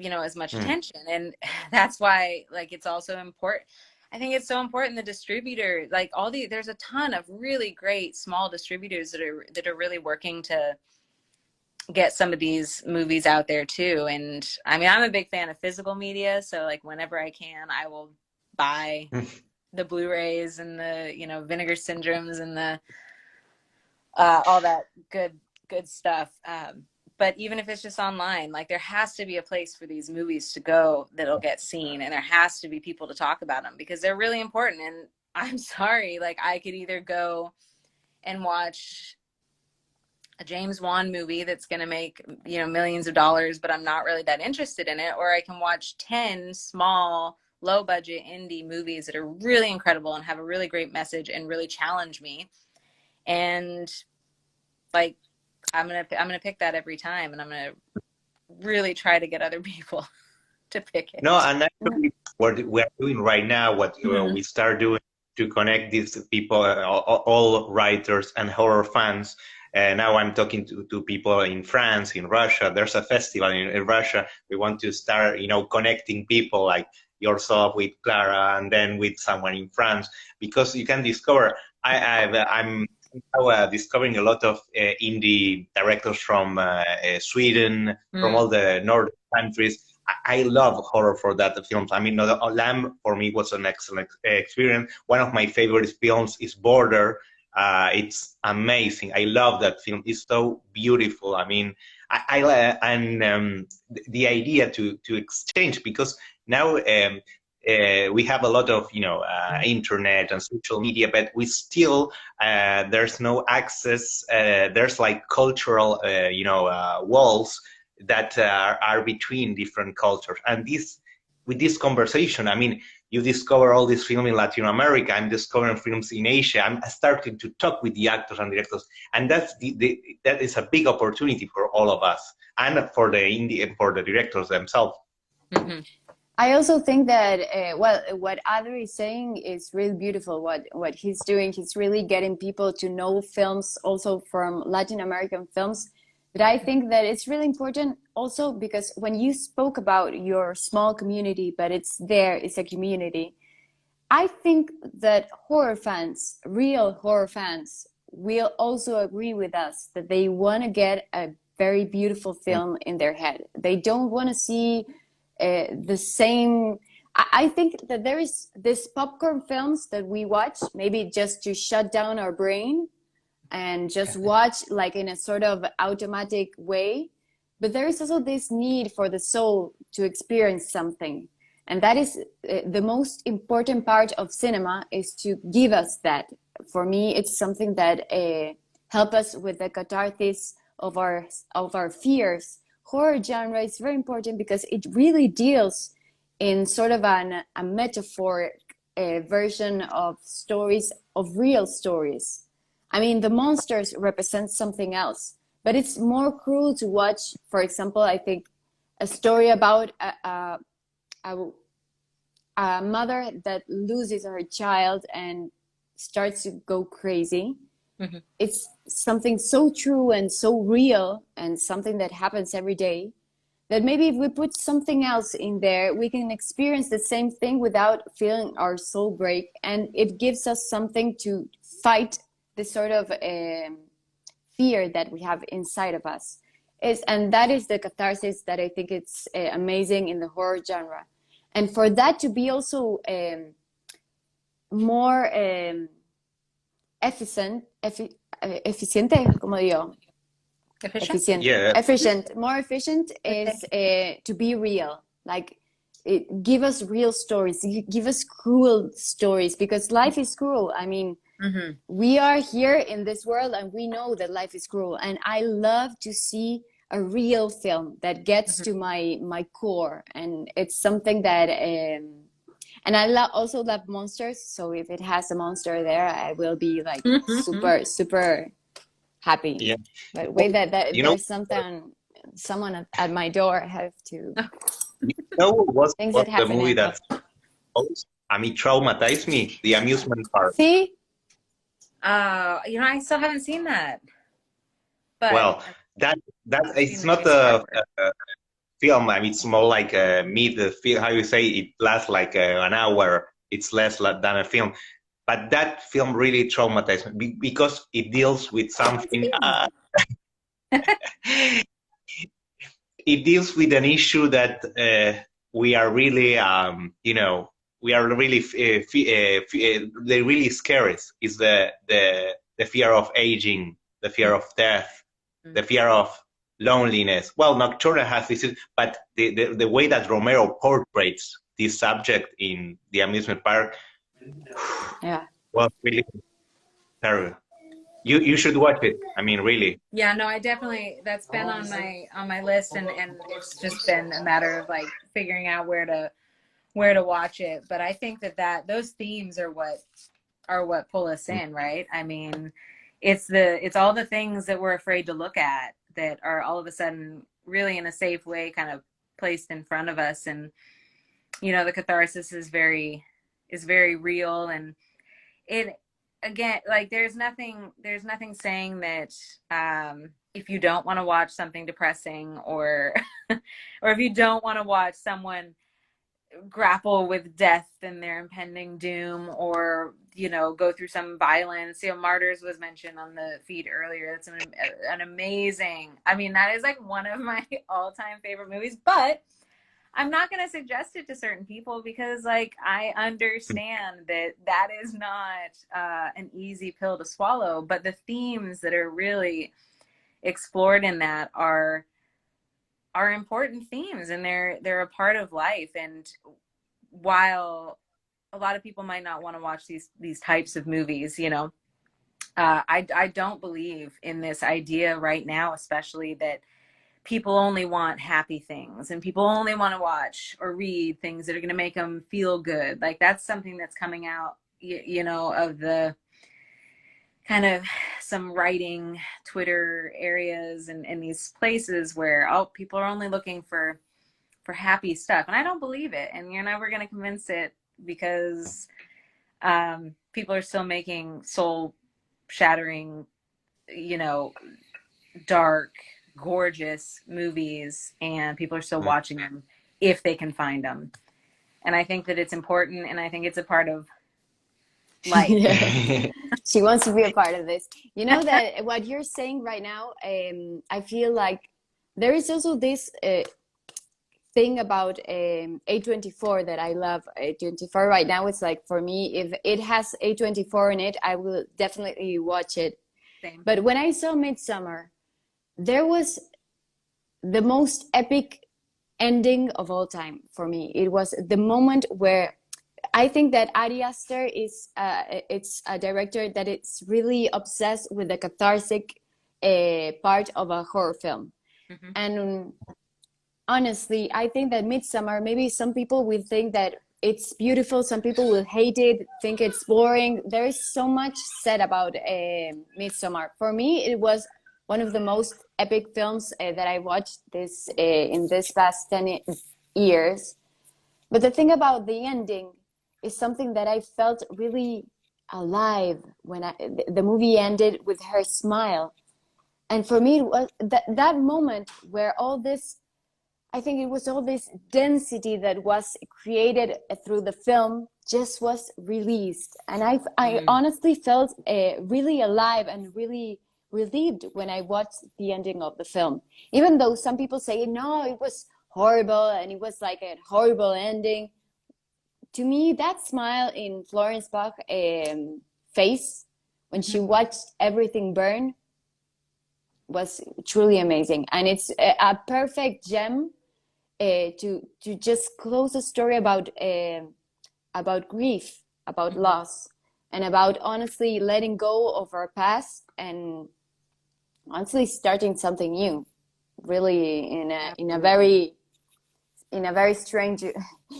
as much attention. And that's why, like, it's also important. I think it's so important, the distributor, like there's a ton of really great small distributors that are really working to get some of these movies out there too. And I mean, I'm a big fan of physical media, so like whenever I can, I will buy the Blu-rays and the, Vinegar Syndromes and the all that good stuff. But even if it's just online, like there has to be a place for these movies to go that'll get seen, and there has to be people to talk about them because they're really important. And I'm sorry, like I could either go and watch a James Wan movie that's going to make, millions of dollars, but I'm not really that interested in it, or I can watch 10 small, low budget indie movies that are really incredible and have a really great message and really challenge me. And like I'm gonna pick that every time, and I'm gonna really try to get other people to pick it. No, and actually, what we're doing right now, what we start doing to connect these people, all writers and horror fans. Now I'm talking to people in France, in Russia. There's a festival in Russia. We want to start, connecting people like yourself with Clara, and then with someone in France, because you can discover. I'm now discovering a lot of indie directors from Sweden, from all the northern countries. I love horror for that films. I mean, Lamb for me was an excellent experience. One of my favorite films is Border. It's amazing. I love that film. It's so beautiful. I mean, the idea to exchange, because now we have a lot of internet and social media, but we still there's no access. There's like cultural walls that are between different cultures. And with this conversation, I mean, you discover all this film in Latin America. I'm discovering films in Asia. I'm starting to talk with the actors and directors, and that is a big opportunity for all of us and for the directors themselves. Mm-hmm. I also think that what Adri is saying is really beautiful. What he's doing, he's really getting people to know films also from Latin American films. But I think that it's really important also because when you spoke about your small community, but it's a community. I think that horror fans, real horror fans, will also agree with us that they want to get a very beautiful film in their head. They don't want to see the same. I think that there is this popcorn films that we watch maybe just to shut down our brain and just watch like in a sort of automatic way. But there is also this need for the soul to experience something. And that is the most important part of cinema, is to give us that. For me, it's something that help us with the catharsis of our fears. Horror genre is very important because it really deals in sort of a metaphoric version of stories, of real stories. I mean, the monsters represent something else, but it's more cruel to watch. For example, I think a story about a mother that loses her child and starts to go crazy. Mm-hmm. It's something so true and so real and something that happens every day, that maybe if we put something else in there, we can experience the same thing without feeling our soul break. And it gives us something to fight the sort of fear that we have inside of us. And that is the catharsis that I think it's amazing in the horror genre. And for that to be also more eficiente, como digo, Efficient? Yeah. more efficient is to be real. Like, give us real stories, give us cruel stories, because life is cruel. I mean, Mm-hmm. we are here in this world and we know that life is cruel, and I love to see a real film that gets to my core, and it's something that and I also love monsters, so if it has a monster there, I will be like super happy. Yeah. But wait, that You know, there's someone at my door. I have to things what that the happen movie at that, I mean, traumatized me, the amusement park. see. I still haven't seen that. But Well, that I've seen it's the not music a film. I mean, it's more like a mid film. How you say it lasts like an hour. It's less than a film. But that film really traumatized me because it deals with I haven't something. seen that. It deals with an issue that we are really, we are really, they really scare us. Is the fear of aging, the fear of death, the fear of loneliness. Well, Nocturne has this, but the way that Romero portrays this subject in the amusement park Yeah. was really terrible. You should watch it. I mean, really. Yeah, no, I definitely, that's been on my list, and it's just been a matter of like figuring out where to watch it. But I think that those themes are what pull us in, right? I mean, it's all the things that we're afraid to look at that are all of a sudden really in a safe way kind of placed in front of us. And the catharsis is very real. And it, again, like there's nothing saying that if you don't want to watch something depressing, or or if you don't want to watch someone grapple with death and their impending doom, or go through some violence. Martyrs was mentioned on the feed earlier. That's an amazing, I mean, that is like one of my all-time favorite movies. But I'm not going to suggest it to certain people, because like I understand that is not an easy pill to swallow. But the themes that are really explored in that are important themes, and they're a part of life. And while a lot of people might not want to watch these types of movies, I don't believe in this idea right now, especially that people only want happy things, and people only want to watch or read things that are going to make them feel good. Like that's something that's coming out, of the kind of some writing Twitter areas and these places where people are only looking for happy stuff. And I don't believe it. And you're never going to convince it, because people are still making soul shattering, dark, gorgeous movies, and people are still watching them if they can find them. And I think that it's important, and I think it's a part of life. Yeah. She wants to be a part of this. You know that what you're saying right now, I feel like there is also this thing about A24 that I love. A24 right now, it's like, for me, if it has A24 in it, I will definitely watch it. Same. But when I saw Midsommar, there was the most epic ending of all time for me. It was the moment where I think that Ari Aster is it's a director that is really obsessed with the cathartic part of a horror film. Mm-hmm. And honestly, I think that Midsommar, maybe some people will think that it's beautiful, some people will hate it, think it's boring. There is so much said about Midsommar. For me, it was one of the most epic films that I watched in this past 10 years. But the thing about the ending is something that I felt really alive when the movie ended with her smile. And for me, it was that moment where all this, I think it was all this density that was created through the film just was released. And I honestly felt really alive and really relieved when I watched the ending of the film. Even though some people say, no, it was horrible and it was like a horrible ending. To me, that smile in Florence Bach face when she watched everything burn was truly amazing. And it's a perfect gem to just close a story about grief, about loss, and about honestly letting go of our past and honestly starting something new. Really, in a very strange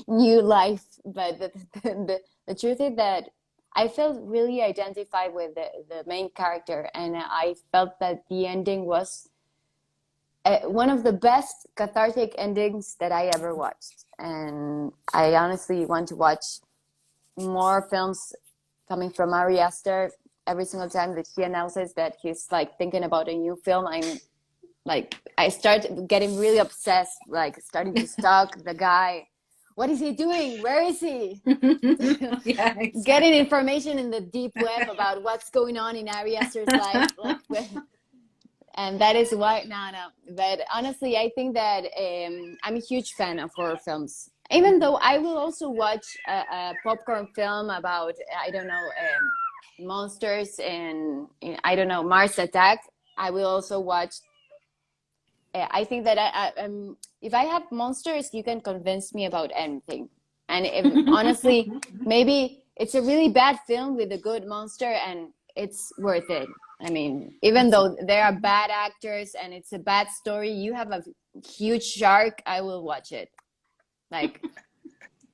new life. But the truth is that I felt really identified with the main character, and I felt that the ending was one of the best cathartic endings that I ever watched. And I honestly want to watch more films coming from Ari Aster. Every single time that he announces that he's like thinking about a new film, I'm like, I start getting really obsessed, like starting to stalk the guy. What is he doing? Where is he? Yeah, exactly. Getting information in the deep web about what's going on in Ari Aster's life. Like, and that is why, no. But honestly, I think that I'm a huge fan of horror films. Even though I will also watch a popcorn film about, I don't know, monsters and, I don't know, Mars Attack. I will also watch. I think that if I have monsters, you can convince me about anything. And if, honestly, maybe it's a really bad film with a good monster and it's worth it. I mean, even though there are bad actors and it's a bad story, you have a huge shark, I will watch it. Like,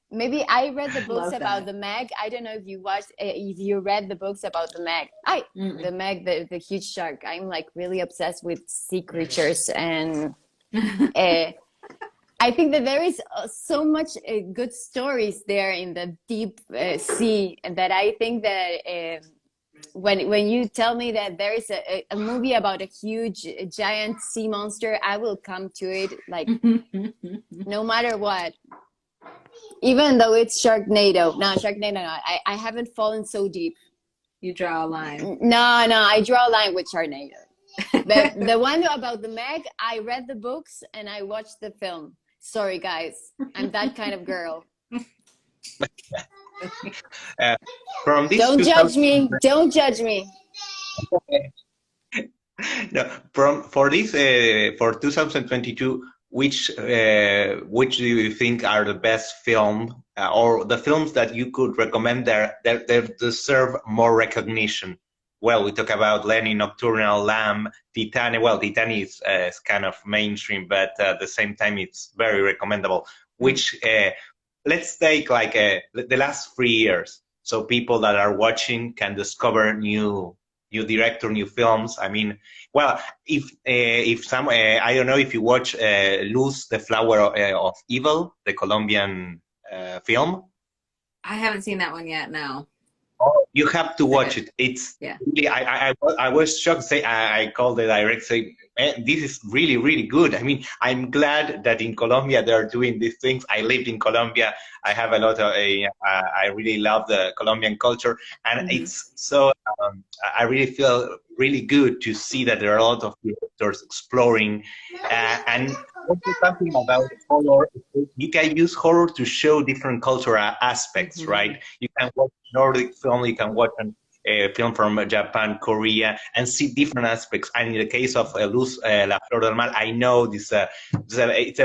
maybe I read the books about the Meg. I don't know if you watched, if you read the books about the Meg. The Meg, the huge shark. I'm like really obsessed with sea creatures, and I think that there is so much good stories there in the deep sea, and that I think that when you tell me that there is a movie about a huge giant sea monster, I will come to it like no matter what. Even though it's Sharknado. No, Sharknado, no. I haven't fallen so deep. You draw a line. No, I draw a line with Sharknado. The one about the Meg, I read the books and I watched the film. Sorry, guys. I'm that kind of girl. From this Don't 2000 judge me. Don't judge me. No, for this for 2022, which do you think are the best film or the films that you could recommend that deserve more recognition? Well, we talk about Lenny, Nocturnal, Lamb, Titane. Well, Titane is kind of mainstream, but at the same time, it's very recommendable. Which let's take like the last 3 years, so people that are watching can discover new director, new films. I mean, well, if some, I don't know if you watch Luz, the Flower of Evil, the Colombian film. I haven't seen that one yet. No. Oh, you have to watch it. It's really, I was shocked. Say I called the director. Say, man, this is really, really good. I mean, I'm glad that in Colombia they're doing these things. I lived in Colombia. I have a lot of. I really love the Colombian culture, and it's so. I really feel really good to see that there are a lot of directors exploring, and also something about horror. You can use horror to show different cultural aspects, right? You can watch Nordic film, you can watch a film from Japan, Korea, and see different aspects. And in the case of Luz, La Flor del Mal, I know it's a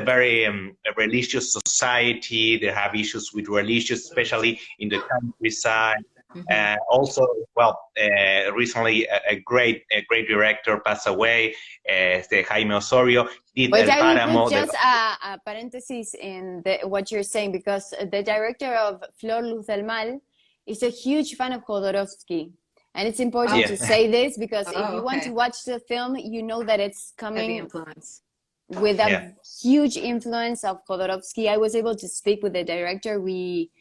very religious society. They have issues with religious, especially in the countryside. Also, well, recently a great director passed away, Jaime Osorio. Did But El I will Páramo, put just a parenthesis in what you're saying, because the director of Flor Luz del Mal is a huge fan of Jodorowsky. And it's important to say this because if you want to watch the film, you know that it's coming. Heavy influence. with Yeah. a huge influence of Jodorowsky. I was able to speak with the director. We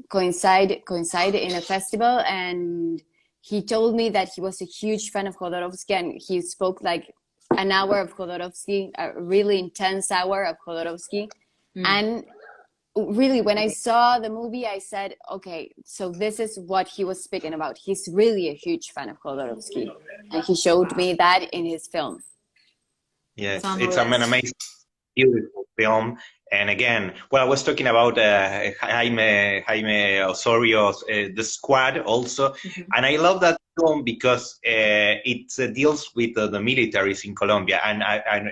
coincide in a festival, and he told me that he was a huge fan of Jodorowsky, and he spoke like an hour of Jodorowsky, a really intense hour of Jodorowsky. And really, when I saw the movie, I said, okay, so this is what he was speaking about. He's really a huge fan of Jodorowsky, and he showed me that in his film. Yeah, It's on the it's an list. amazing, beautiful film. And again, well, I was talking about Jaime Osorio's The Squad also, and I love that film because it deals with the militaries in Colombia, and I don't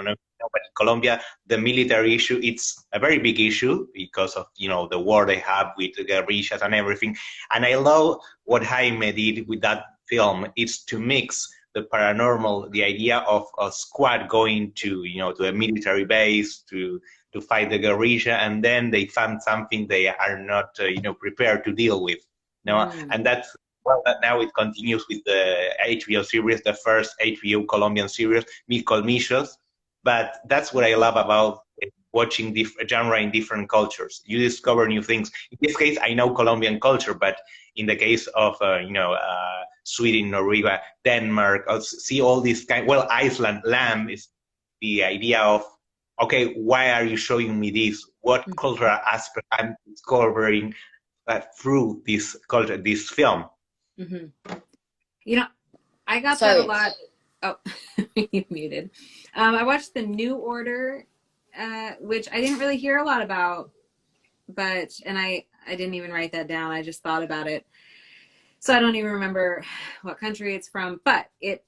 know, if you know, but in Colombia, the military issue, it's a very big issue because of the war they have with the guerrillas and everything. And I love what Jaime did with that film. It's to mix the paranormal, the idea of a squad going to to a military base to fight the guerrilla, and then they found something they are not prepared to deal with. And that's that now it continues with the HBO series, the first HBO Colombian series, Mil Colmillos. But that's what I love about watching genre in different cultures. You discover new things. In this case, I know Colombian culture, but in the case of Sweden, Norway, Denmark, I'll see all these well, Iceland, lamb is the idea of, okay, why are you showing me this? What cultural aspect I'm discovering through this culture, this film? I got that a lot. Oh, you muted. I watched The New Order, which I didn't really hear a lot about, and I didn't even write that down. I just thought about it. So I don't even remember what country it's from, but it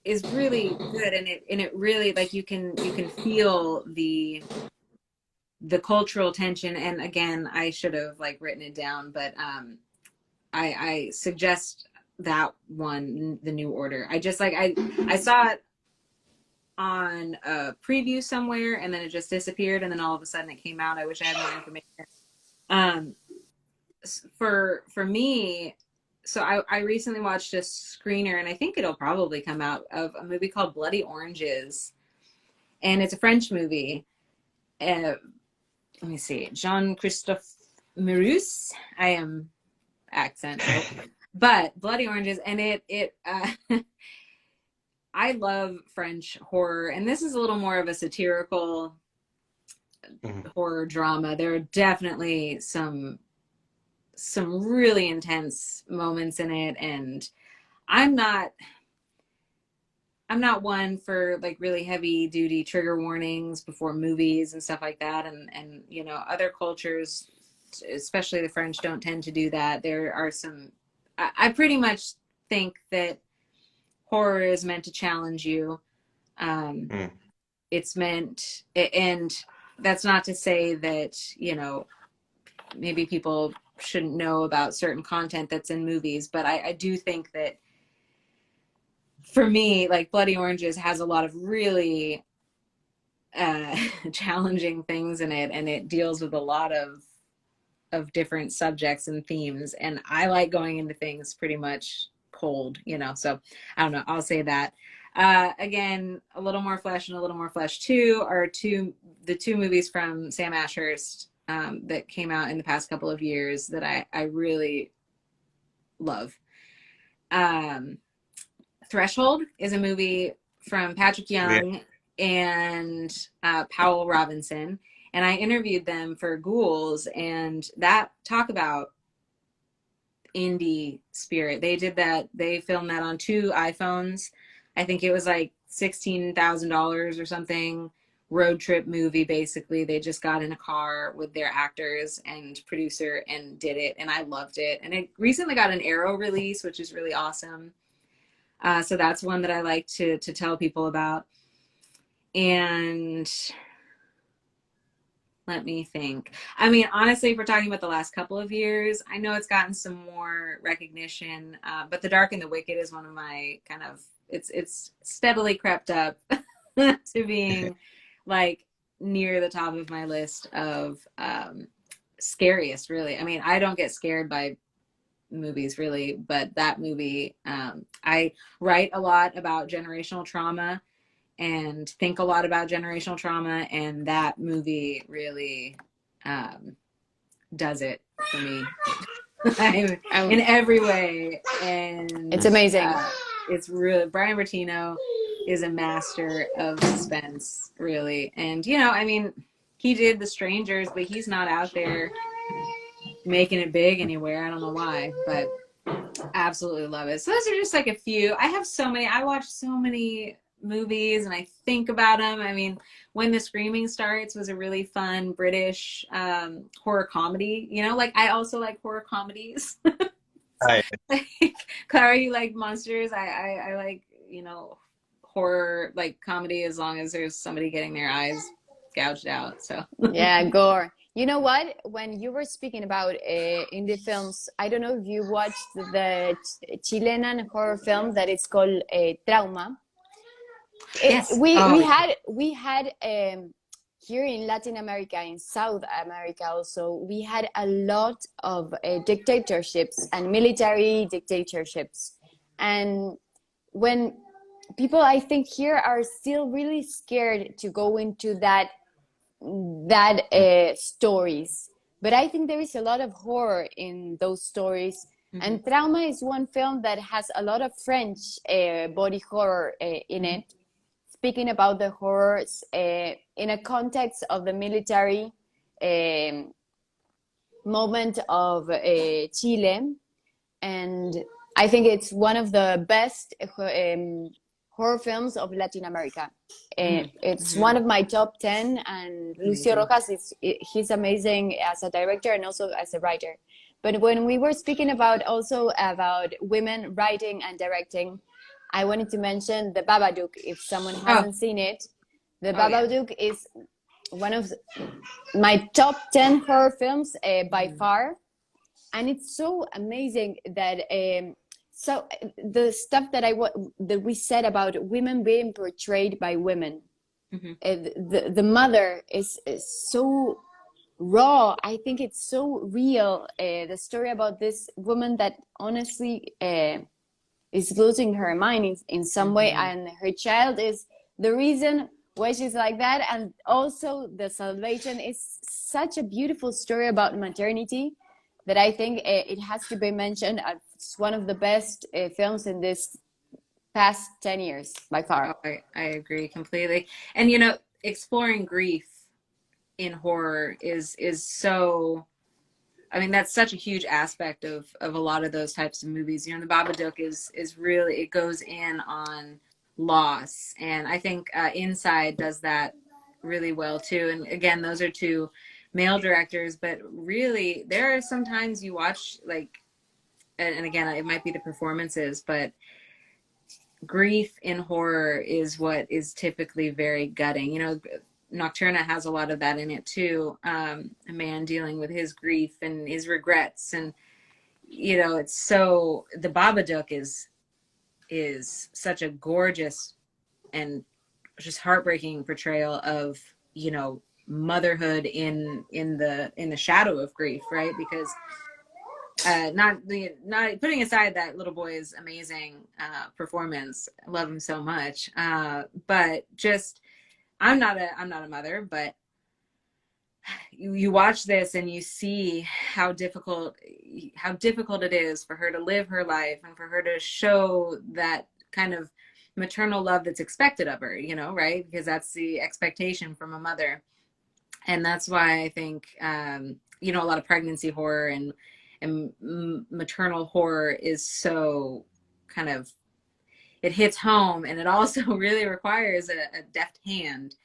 is really good, and it really, like, you can feel the cultural tension. And again, I should have written it down, but I suggest that one, The New Order. I just I saw it on a preview somewhere, and then it just disappeared, and then all of a sudden it came out. I wish I had more information. For me, so I recently watched a screener, and I think it'll probably come out, of a movie called Bloody Oranges, and it's a French movie. Let me see, Jean-Christophe Merus. I am accent, but Bloody Oranges, and it I love French horror, and this is a little more of a satirical horror drama. There are definitely some really intense moments in it, and I'm not one for really heavy duty trigger warnings before movies and stuff like that, and other cultures, especially the French, don't tend to do that. There are some, I pretty much think that horror is meant to challenge you. It's meant, and that's not to say that maybe people shouldn't know about certain content that's in movies, but I do think that, for me, Bloody Oranges has a lot of really challenging things in it, and it deals with a lot of different subjects and themes, and I like going into things pretty much cold, so I don't know, I'll say that. Again, A Little More Flesh and A Little More Flesh 2 are the two movies from Sam Ashurst that came out in the past couple of years that I really love. Threshold is a movie from Patrick Young and Powell Robinson, and I interviewed them for Ghouls, and that talk about indie spirit. They did that. They filmed that on 2 iPhones. I think it was $16,000 or something. Road trip movie, basically. They just got in a car with their actors and producer and did it, and I loved it. And it recently got an Arrow release, which is really awesome. So that's one that I like to tell people about. And let me think. I mean, honestly, if we're talking about the last couple of years, I know it's gotten some more recognition, but The Dark and the Wicked is one of my it's steadily crept up to being near the top of my list of scariest, really. I mean, I don't get scared by movies really, but that movie, I write a lot about generational trauma and think a lot about generational trauma, and that movie really does it for me. In every way, and it's amazing. it's really, Brian Bertino is a master of suspense, really. And I mean, he did The Strangers, but he's not out there making it big anywhere. I don't know why, but absolutely love it. So those are just like a few. I watch so many movies and I think about them. I mean, When the Screaming Starts was a really fun British horror comedy. Like I also like horror comedies. Hi. Clara, you like monsters? I like, horror, like comedy, as long as there's somebody getting their eyes gouged out. So Yeah, gore. You know what? When you were speaking about indie films, I don't know if you watched the Chilean horror film that is called Trauma. yes. We had here in Latin America, in South America also, we had a lot of dictatorships and military dictatorships. And when people, I think, here are still really scared to go into that stories, but I think there is a lot of horror in those stories. Mm-hmm. And Trauma is one film that has a lot of French body horror in it, speaking about the horrors in a context of the military moment of Chile. And I think it's one of the best horror films of Latin America. It's one of my top 10, and Lucio Rojas, he's amazing as a director and also as a writer. But when we were speaking about women writing and directing, I wanted to mention The Babadook. If someone hasn't seen it, The Babadook is one of my top 10 horror films by far. And it's so amazing that so the stuff that we said about women being portrayed by women, the mother is so raw. I think it's so real. The story about this woman that honestly is losing her mind in some way, and her child is the reason why she's like that. And also the salvation is such a beautiful story about maternity that I think it has to be mentioned as one of the best films in this past 10 years by far. Oh, I agree completely. And exploring grief in horror is so, I mean, that's such a huge aspect of a lot of those types of movies. The Babadook is really, it goes in on loss, and I think Inside does that really well too. And again, those are two male directors, but really there are sometimes you watch, like, and again, it might be the performances, but grief in horror is what is typically very gutting. Nocturna has a lot of that in it too. A man dealing with his grief and his regrets, and it's so, the Babadook is such a gorgeous and just heartbreaking portrayal of motherhood in the shadow of grief, right? Because not putting aside that little boy's amazing performance, I love him so much, but just, I'm not a mother, but you watch this and you see how difficult it is for her to live her life and for her to show that kind of maternal love that's expected of her, right? Because that's the expectation from a mother. And that's why I think, a lot of pregnancy horror and maternal horror is so kind of, it hits home, and it also really requires a deft hand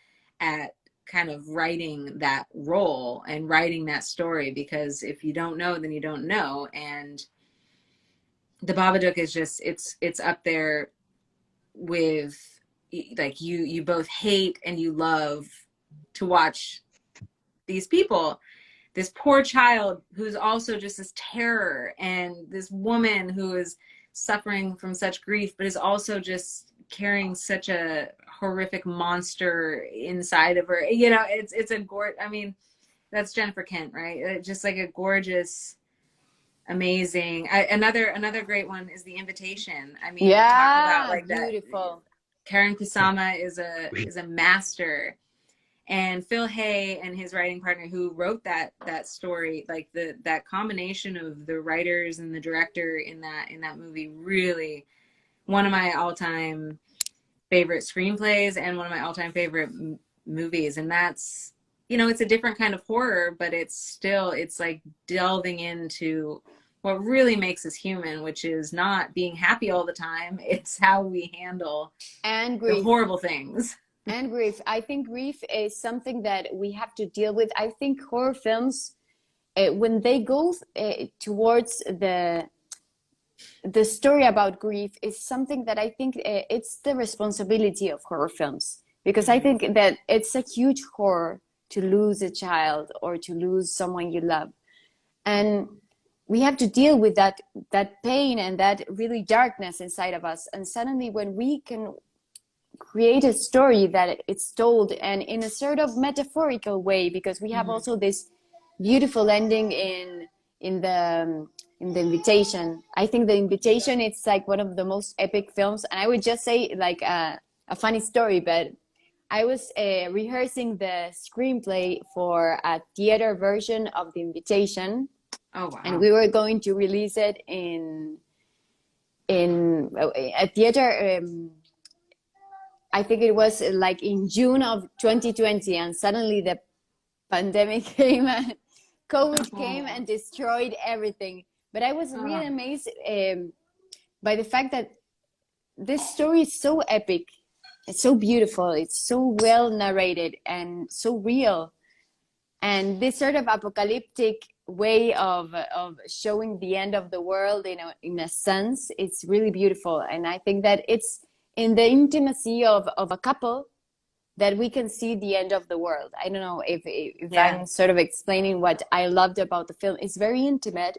at kind of writing that role and writing that story, because if you don't know, then you don't know. And the Babadook is just, it's up there with, like, you both hate and you love to watch these people, this poor child who's also just this terror, and this woman who is suffering from such grief, but is also just carrying such a horrific monster inside of her. It's a I mean, that's Jennifer Kent, right? Just like a gorgeous Amazing. Another great one is The Invitation. I mean, talk about Yeah, like that. beautiful. Karen Kusama is a master, and Phil Hay and his writing partner who wrote that story, like that combination of the writers and the director in that movie, really one of my all-time favorite screenplays and one of my all-time favorite movies. And that's, it's a different kind of horror, but it's like delving into what really makes us human, which is not being happy all the time. It's how we handle And the grief. horrible things. And grief. I think grief is something that we have to deal with. I think horror films, when they go towards the story about grief, is something that I think it's the responsibility of horror films, because I think that it's a huge horror to lose a child or to lose someone you love, and we have to deal with that pain and that really darkness inside of us. And suddenly, when we can create a story that it's told and in a sort of metaphorical way, because we have also this beautiful ending in the Invitation. I think The Invitation, it's like one of the most epic films. And I would just say like a funny story, but I was rehearsing the screenplay for a theater version of The Invitation. Oh, wow. And we were going to release it in a theater, I think it was like in June of 2020, and suddenly the pandemic came and COVID came and destroyed everything. But I was really amazed by the fact that this story is so epic, it's so beautiful, it's so well narrated and so real. And this sort of apocalyptic way of showing the end of the world in a sense, it's really beautiful. And I think that it's in the intimacy of a couple that we can see the end of the world. I don't know if I'm sort of explaining what I loved about the film. It's very intimate,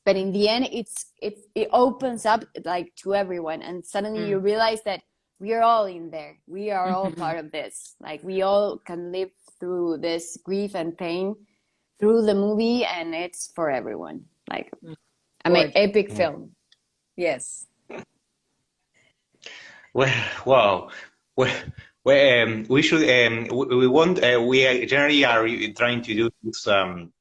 but in the end, it opens up like to everyone, and suddenly you realize that we are all in there. We are all part of this. Like we all can live through this grief and pain through the movie, and it's for everyone. Like, I mean, epic film. Yes. Well, wow. Well, we should. We want. We generally are trying to do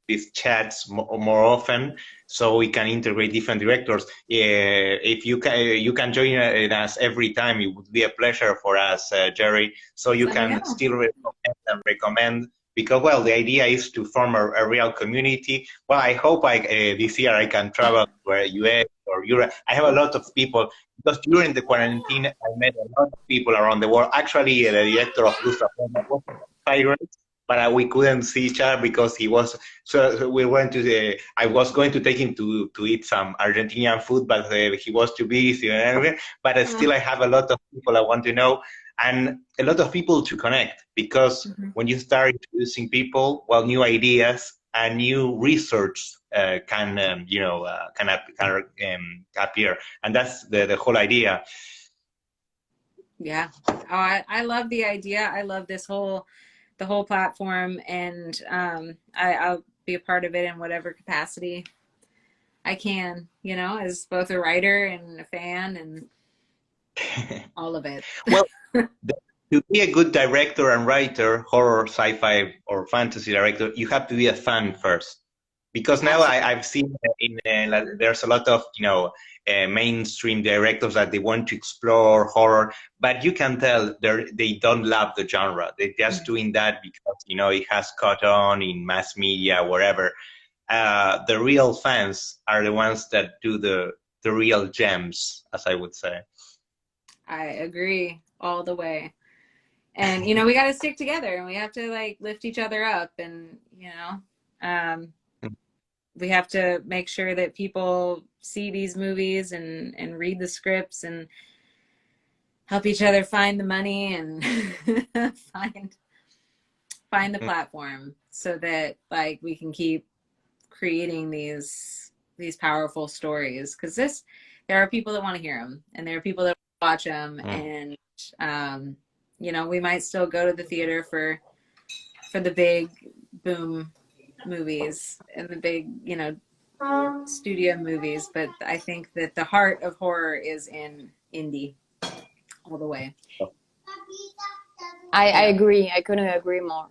these chats more often, so we can integrate different directors. If you can join us every time. It would be a pleasure for us, Jerry. So you can still recommend. Because, well, the idea is to form a real community. Well, I hope this year I can travel to US or Europe. I have a lot of people, because during the quarantine, I met a lot of people around the world. Actually, the director of Luz was Pirates, but we couldn't see each other because he was, so we went to I was going to take him to eat some Argentinian food, but he was too busy and everything. But still, I have a lot of people I want to know, and a lot of people to connect, because when you start introducing people, well, new ideas and new research can appear, and that's the whole idea. Yeah. Oh, I love the idea. I love the whole platform, and I'll be a part of it in whatever capacity I can, as both a writer and a fan and all of it. Well, to be a good director and writer, horror, sci-fi, or fantasy director, you have to be a fan first. Because now I've seen there's a lot of mainstream directors that they want to explore horror, but you can tell they don't love the genre. They're just doing that because it has caught on in mass media, wherever. The real fans are the ones that do the real gems, as I would say. I agree all the way. And we got to stick together, and we have to like lift each other up, and we have to make sure that people see these movies and read the scripts and help each other find the money and find the platform, so that like we can keep creating these powerful stories, because there are people that want to hear them, and there are people that watch them, and we might still go to the theater for the big boom movies and the big studio movies, but I think that the heart of horror is in indie all the way. I Yeah. agree. I couldn't agree more.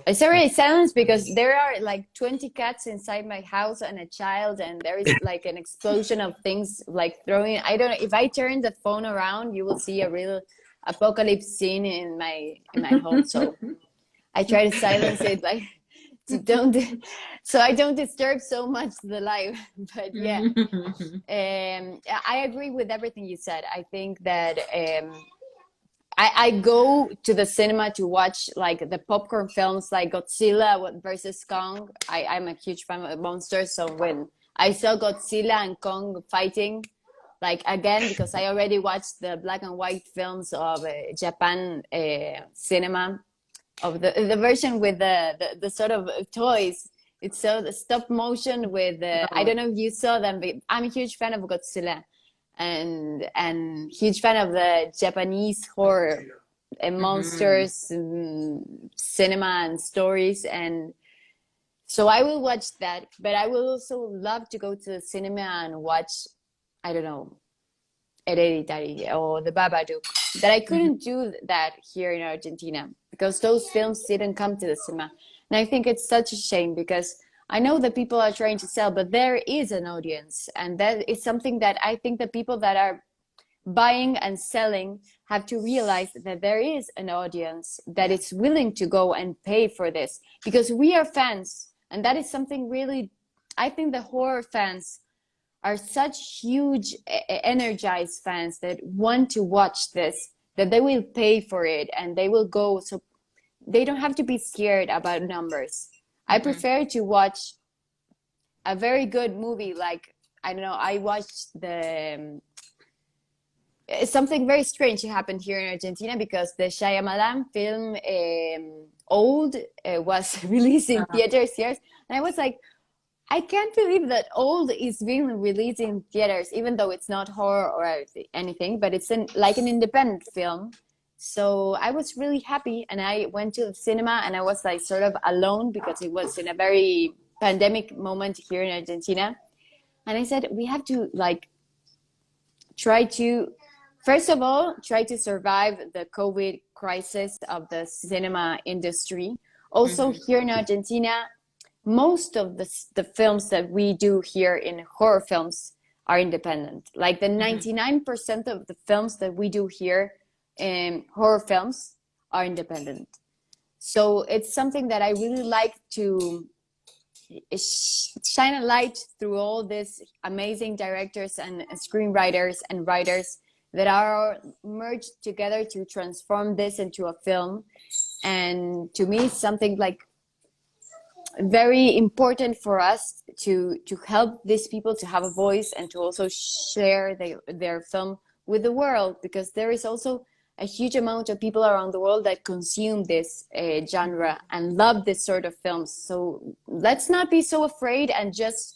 It's already silence because there are like 20 cats inside my house and a child, and there is like an explosion of things like throwing. I don't know if I turn the phone around, you will see a real apocalypse scene in my home. So I try to silence it, like to don't, so I don't disturb so much the life. But yeah, I agree with everything you said. I think that I go to the cinema to watch like the popcorn films like Godzilla versus Kong. I'm a huge fan of monsters, so when I saw Godzilla and Kong fighting, like again, because I already watched the black and white films of Japan cinema, of the version with the sort of toys. It's so the stop motion with I don't know if you saw them, but I'm a huge fan of Godzilla and huge fan of the Japanese horror and monsters and cinema and stories. And so I will watch that, but I will also love to go to the cinema and watch, I don't know, Hereditary or The Babadook. That I couldn't do that here in Argentina because those films didn't come to the cinema. And I think it's such a shame because I know that people are trying to sell, but there is an audience. And that is something that I think the people that are buying and selling have to realize that there is an audience that is willing to go and pay for this because we are fans. And that is something really, I think the horror fans are such huge, energized fans that want to watch this, that they will pay for it and they will go. So they don't have to be scared about numbers. I prefer to watch a very good movie. Like, I don't know, I watched something very strange happened here in Argentina because the Shyamalan film Old was released in theaters here. And I was like, I can't believe that Old is being released in theaters, even though it's not horror or anything, but it's like an independent film. So I was really happy, and I went to the cinema, and I was like sort of alone because it was in a very pandemic moment here in Argentina. And I said, we have to like try to, first of all, try to survive the COVID crisis of the cinema industry. Also here in Argentina, most of the films that we do here in horror films are independent. Like the 99% of the films that we do here horror films are independent. So it's something that I really like to shine a light through all these amazing directors and screenwriters and writers that are merged together to transform this into a film. And to me, it's something like very important for us to help these people to have a voice and to also share their film with the world, because there is also a huge amount of people around the world that consume this genre and love this sort of films. So let's not be so afraid and just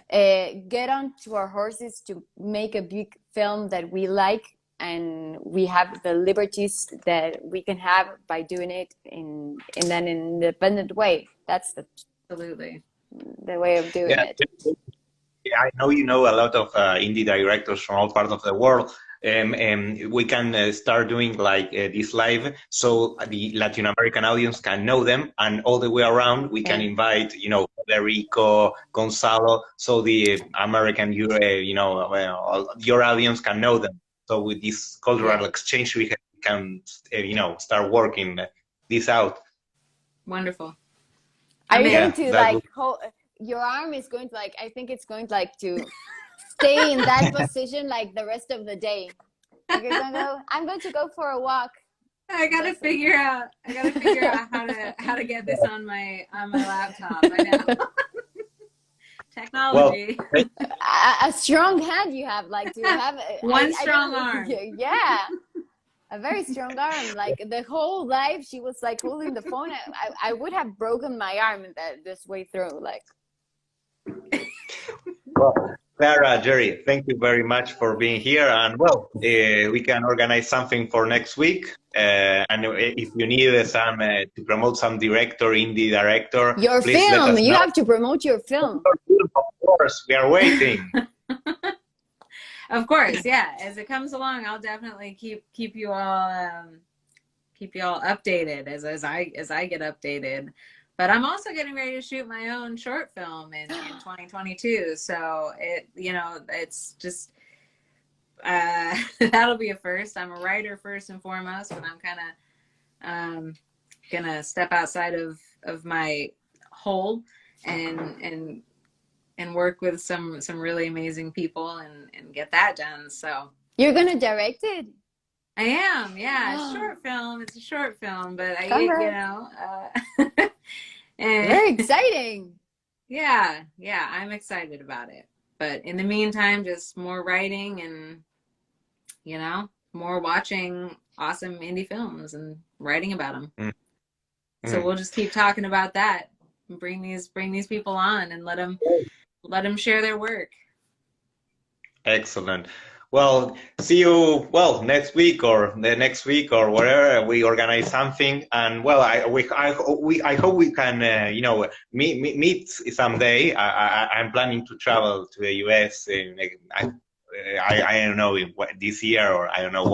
get on to our horses to make a big film that we like, and we have the liberties that we can have by doing it in an independent way. That's Absolutely the way of doing it. Yeah, I know you know a lot of indie directors from all parts of the world. And we can start doing like this live so the Latin American audience can know them, and all the way around we can invite, you know, Federico, Gonzalo, so the American, your audience can know them. So with this cultural exchange, we can, start working this out. wonderful. Are you going to like your arm is going to like, I think it's going to like to stay in that position like the rest of the day. You're gonna go, I'm going to go for a walk. I gotta figure out how to get this on my laptop. I know. Technology. Well, a strong hand you have, like to have one strong arm. Yeah. A very strong arm. Like the whole life she was like holding the phone. I would have broken my arm this way through. Like well, Clara, Jerry, thank you very much for being here. And well, we can organize something for next week. And if you need some to promote some director, indie director, Your please let film. us You know. have to promote your film. Of course, we are waiting. Of course, yeah. As it comes along, I'll definitely keep you all updated as I get updated. But I'm also getting ready to shoot my own short film in 2022. So it's just that'll be a first. I'm a writer first and foremost, but I'm kind of gonna step outside of my hole and work with some really amazing people and get that done. So You're gonna direct it. I am, yeah. Short film. It's a short film, but Congrats. and Very exciting. yeah, I'm excited about it. But in the meantime, just more writing and more watching awesome indie films and writing about them. Mm. So we'll just keep talking about that and bring these people on and let them share their work. Excellent. Well, see you next week or the next week or whatever we organize something. And well, I hope we can meet someday. I'm planning to travel to the US I don't know if this year or I don't know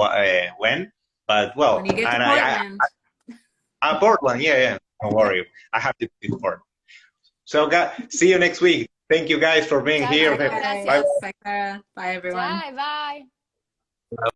when. But well, When you get to and Portland. Portland, yeah, don't worry. I have to visit Portland. So, see you next week. Thank you guys for being Ciao, here. ciao, Bye. gracias. Bye, Clara. Bye, everyone. Bye, bye.